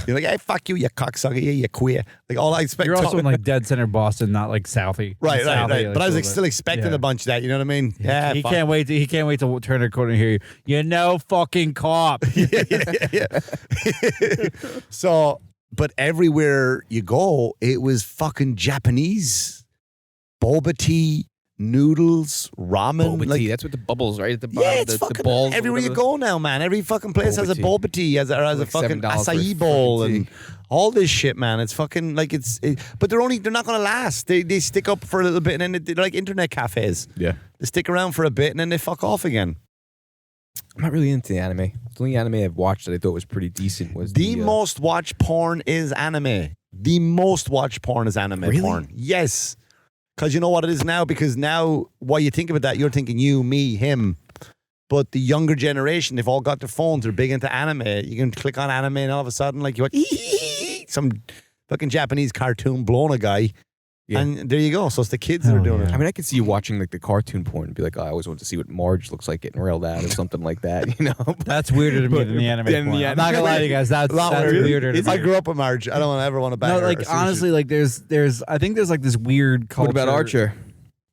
You're like, hey, fuck you, you cocksucker, you queer. Like all I expect. You're also in like dead center Boston, not like Southie. Right. Southie, But I was like a still little expecting bit. a bunch of that. You know what I mean? Yeah. He fuck. can't wait. He can't wait to turn a corner and hear you. You know, fucking cop. yeah. So, but everywhere you go, it was fucking Japanese. Boba tea, noodles, ramen. Boba like, tea. That's with the bubbles right at the bottom. yeah, it's the fucking balls. or everywhere you whatever. go now, man. Every fucking place has a tea. boba tea, has a Like fucking $7 for acai a bowl fucking and tea. all this shit, man. It's fucking like but they're not gonna last. They stick up for a little bit and then they're like internet cafes. Yeah. They stick around for a bit and then they fuck off again. I'm not really into the anime. The only anime I've watched that I thought was pretty decent was The most watched porn is anime. The most watched porn is anime Really? porn. Yes. Because you know what it is now? Because now, while you think about that, you're thinking you, me, him. But the younger generation, they've all got their phones. They're big into anime. You can click on anime and all of a sudden, like, you watch some fucking Japanese cartoon blowing a guy. Yeah. And there you go. So it's the kids that are Hell doing yeah. I mean, I could see you watching like the cartoon porn and be like, oh, I always want to see what Marge looks like getting railed at or something like that, you know? That's weirder to me than the anime. Than the porn. I'm anime. not gonna lie to you guys. That's weird. weirder. To I me. grew up with Marge. I don't ever want to bang No, her like or see honestly, like there's I think there's like this weird culture. What about Archer?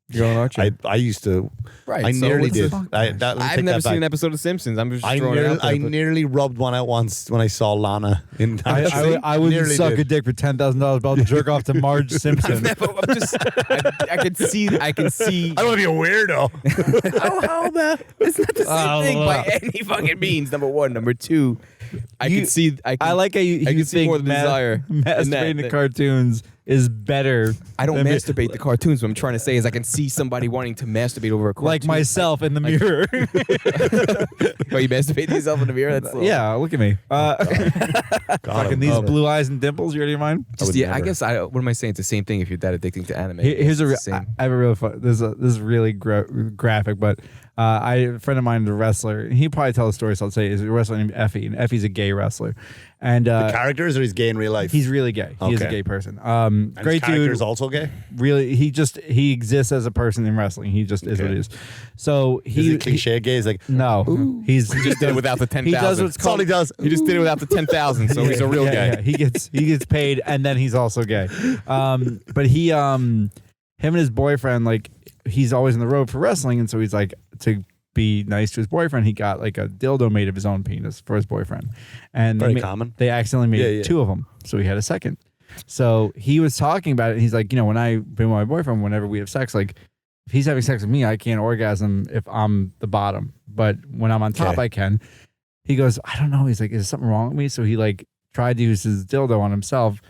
You're on Archer. I used to. right. I so nearly what's the did. fuck? I've I've never seen an episode of Simpsons. I'm just throwing it out there. I but- nearly rubbed one out once when I saw Lana in. I would Nearly suck did. a dick for $10,000, but I'll jerk off to Marge Simpson. I'm just, I can see. I don't want to be a weirdo. how that? It's not the same thing by any fucking means. Number one, number two, I can see. I like how you can see think more the desire in that, masturbating to that- cartoons is better. I don't than masturbate the cartoons. What I'm trying to say is, I can see somebody wanting to masturbate over a cartoon. like myself in the mirror. Oh, you masturbate yourself in the mirror? That's Yeah, look at me. Fucking these blue eyes and dimples. You ready to mine? Just I guess what am I saying? It's the same thing if you're that addicting to anime. Here's It's the I same. have a real fun. This is really graphic, but a friend of mine is a wrestler. He probably tell the story, so I'll say is a wrestler named Effie, and Effie's a gay wrestler, and Characters or he's gay in real life? he's really gay. He is a Okay. gay person. And his Great character dude. is also gay. Really, he exists as a person in wrestling. He just is what he is. So Is he it cliche gay? He's like, no, he's He just did it without the 10,000. he does what's that's all called he does. He just did it without the 10,000, so he's a real guy. Yeah. He gets paid, and then he's also gay. But he him and his boyfriend, like, he's always on the road for wrestling, and so he's like, to be nice to his boyfriend, he got like a dildo made of his own penis for his boyfriend, and Very they common. They accidentally made Yeah. two of them, so he had a second. So he was talking about it. And he's like, when I been with my boyfriend, whenever we have sex, like, if he's having sex with me, I can't orgasm if I'm the bottom, but when I'm on top, Okay. I can. He goes, I don't know. He's like, is something wrong with me? So he like tried to use his dildo on himself,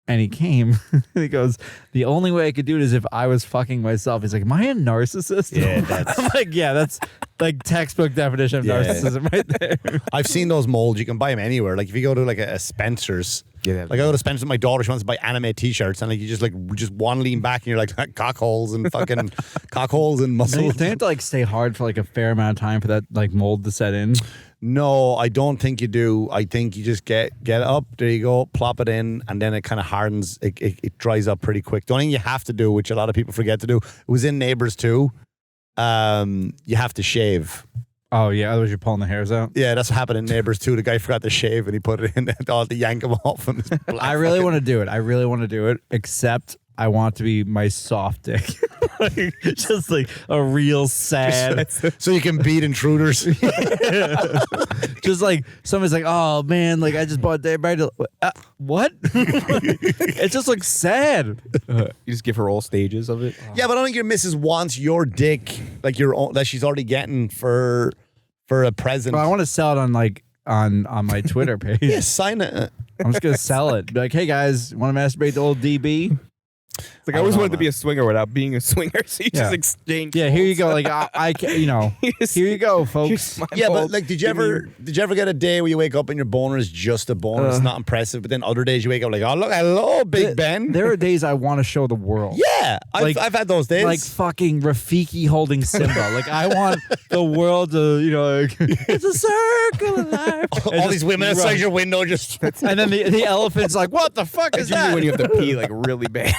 and he came. And he goes, the only way I could do it is if I was fucking myself. He's like, am I a narcissist? Yeah, that's- I'm like, yeah, that's like textbook definition of Yeah. narcissism right there. I've seen those molds. You can buy them anywhere. Like if you go to like a Spencer's, Yeah, like I go to Spencer's with my daughter. She wants to buy anime T-shirts, and like you just one lean back, and you're like cock holes and fucking cock holes and Don't you muscles. have to like stay hard for like a fair amount of time for that like mold to set in? No, I don't think you do. I think you just get up. There you go. Plop it in, and then it kind of hardens. It dries up pretty quick. The only thing you have to do, which a lot of people forget to do, it was in Neighbors too. You have to shave. Oh yeah, otherwise you're pulling the hairs out. Yeah, that's what happened in Neighbors too. The guy forgot to shave, and he put it in. I had to yank him off. And I really want to do it. I really want to do it, except I want to be my soft dick. Like, just like a real sad. so you can beat intruders. Just like somebody's like, oh man, like I just bought that. What? It just looks sad. You just give her all stages of it. Yeah, but I don't think your missus wants your dick like your own that she's already getting for a present. But I want to sell it on like on my Twitter page. Yeah, sign it. I'm just gonna sell it. Be like, hey guys, want to masturbate to old DB? It's like I always wanted to be a swinger without being a swinger, so you just exchange. Yeah, here you go. Like I can, here you go, folks. Here's my Yeah, but mold. like, did you ever get a day where you wake up and your boner is just a boner? It's not impressive. But then other days you wake up like, oh look, hello, Big Ben. There are days I want to show the world. Yeah, I've had those days. Like fucking Rafiki holding Simba. Like I want the world to, like, it's a circle of life. all these women outside your window just. And then the elephant's like, what the fuck is It's usually that? when you have to pee like really bad.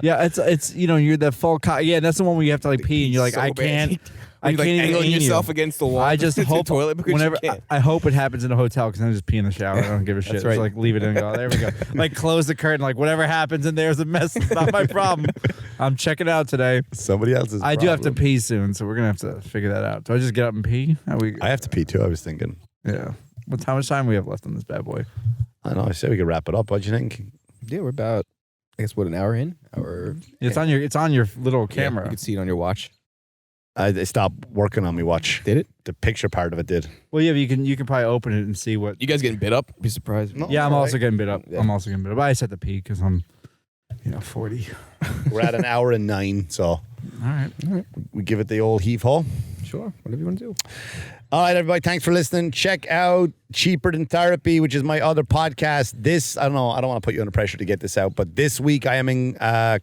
Yeah, it's you're that full cock. Yeah, that's the one where you have to like pee and you're like, So I bad. I You're, can't even angling aim yourself you. against the wall. I just with your hope toilet because whenever you can't. I hope it happens in a hotel because then I just pee in the shower. I don't give a shit. That's right. Just like leave it in and go. There we go. Like close the curtain. Like whatever happens in there is a mess. It's not my problem. I'm checking out today. Somebody else's. I do have to problem. pee soon, so we're gonna have to figure that out. Do I just get up and pee? I have to pee too. I was thinking. Yeah. How much time we have left on this bad boy? I know. I said we could wrap it up. What do you think? Yeah, we're about, I guess, what, an hour in? Or It's on your little camera. You can see it on your watch. I stopped working on me watch. Did it? The picture part of it did. Well, yeah, but you can probably open it and see what. You guys getting bit up? Be surprised. No. Yeah, I'm all also right. getting bit up. Yeah. I'm also getting bit up. I just had to pee because I'm, 40. We're at an hour and 9, so All right. we give it the old heave ho. Sure, whatever you want to do. All right, everybody. Thanks for listening. Check out Cheaper Than Therapy, which is my other podcast. I don't want to put you under pressure to get this out, but this week I am in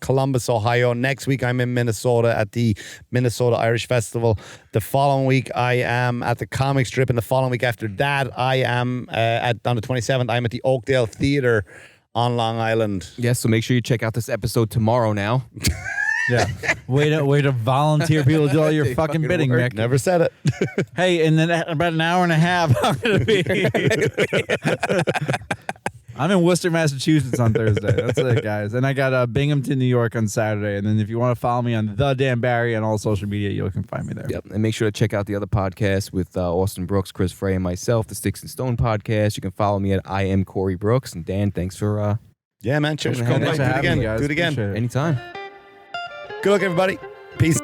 Columbus, Ohio. Next week I'm in Minnesota at the Minnesota Irish Festival. The following week I am at the comic strip, and the following week after that I am on the 27th. I'm at the Oakdale Theater on Long Island. Yes, so make sure you check out this episode tomorrow now. Yeah. Way to volunteer people to do all your They fucking fucking bidding, work. Nick. Never said it. Hey, and then about an hour and a half, I'm gonna be. I'm in Worcester, Massachusetts on Thursday. That's it, guys. And I got Binghamton, New York on Saturday. And then if you want to follow me on The Dan Barry on all social media, you can find me there. Yep, and make sure to check out the other podcasts with Austin Brooks, Chris Frey, and myself, the Sticks and Stone podcast. You can follow me at I am Corey Brooks. And Dan, thanks for Yeah, man. Cheers for Thanks coming. for Do it having again. me, guys. Do it again. Appreciate it. anytime. Good luck, everybody. Peace.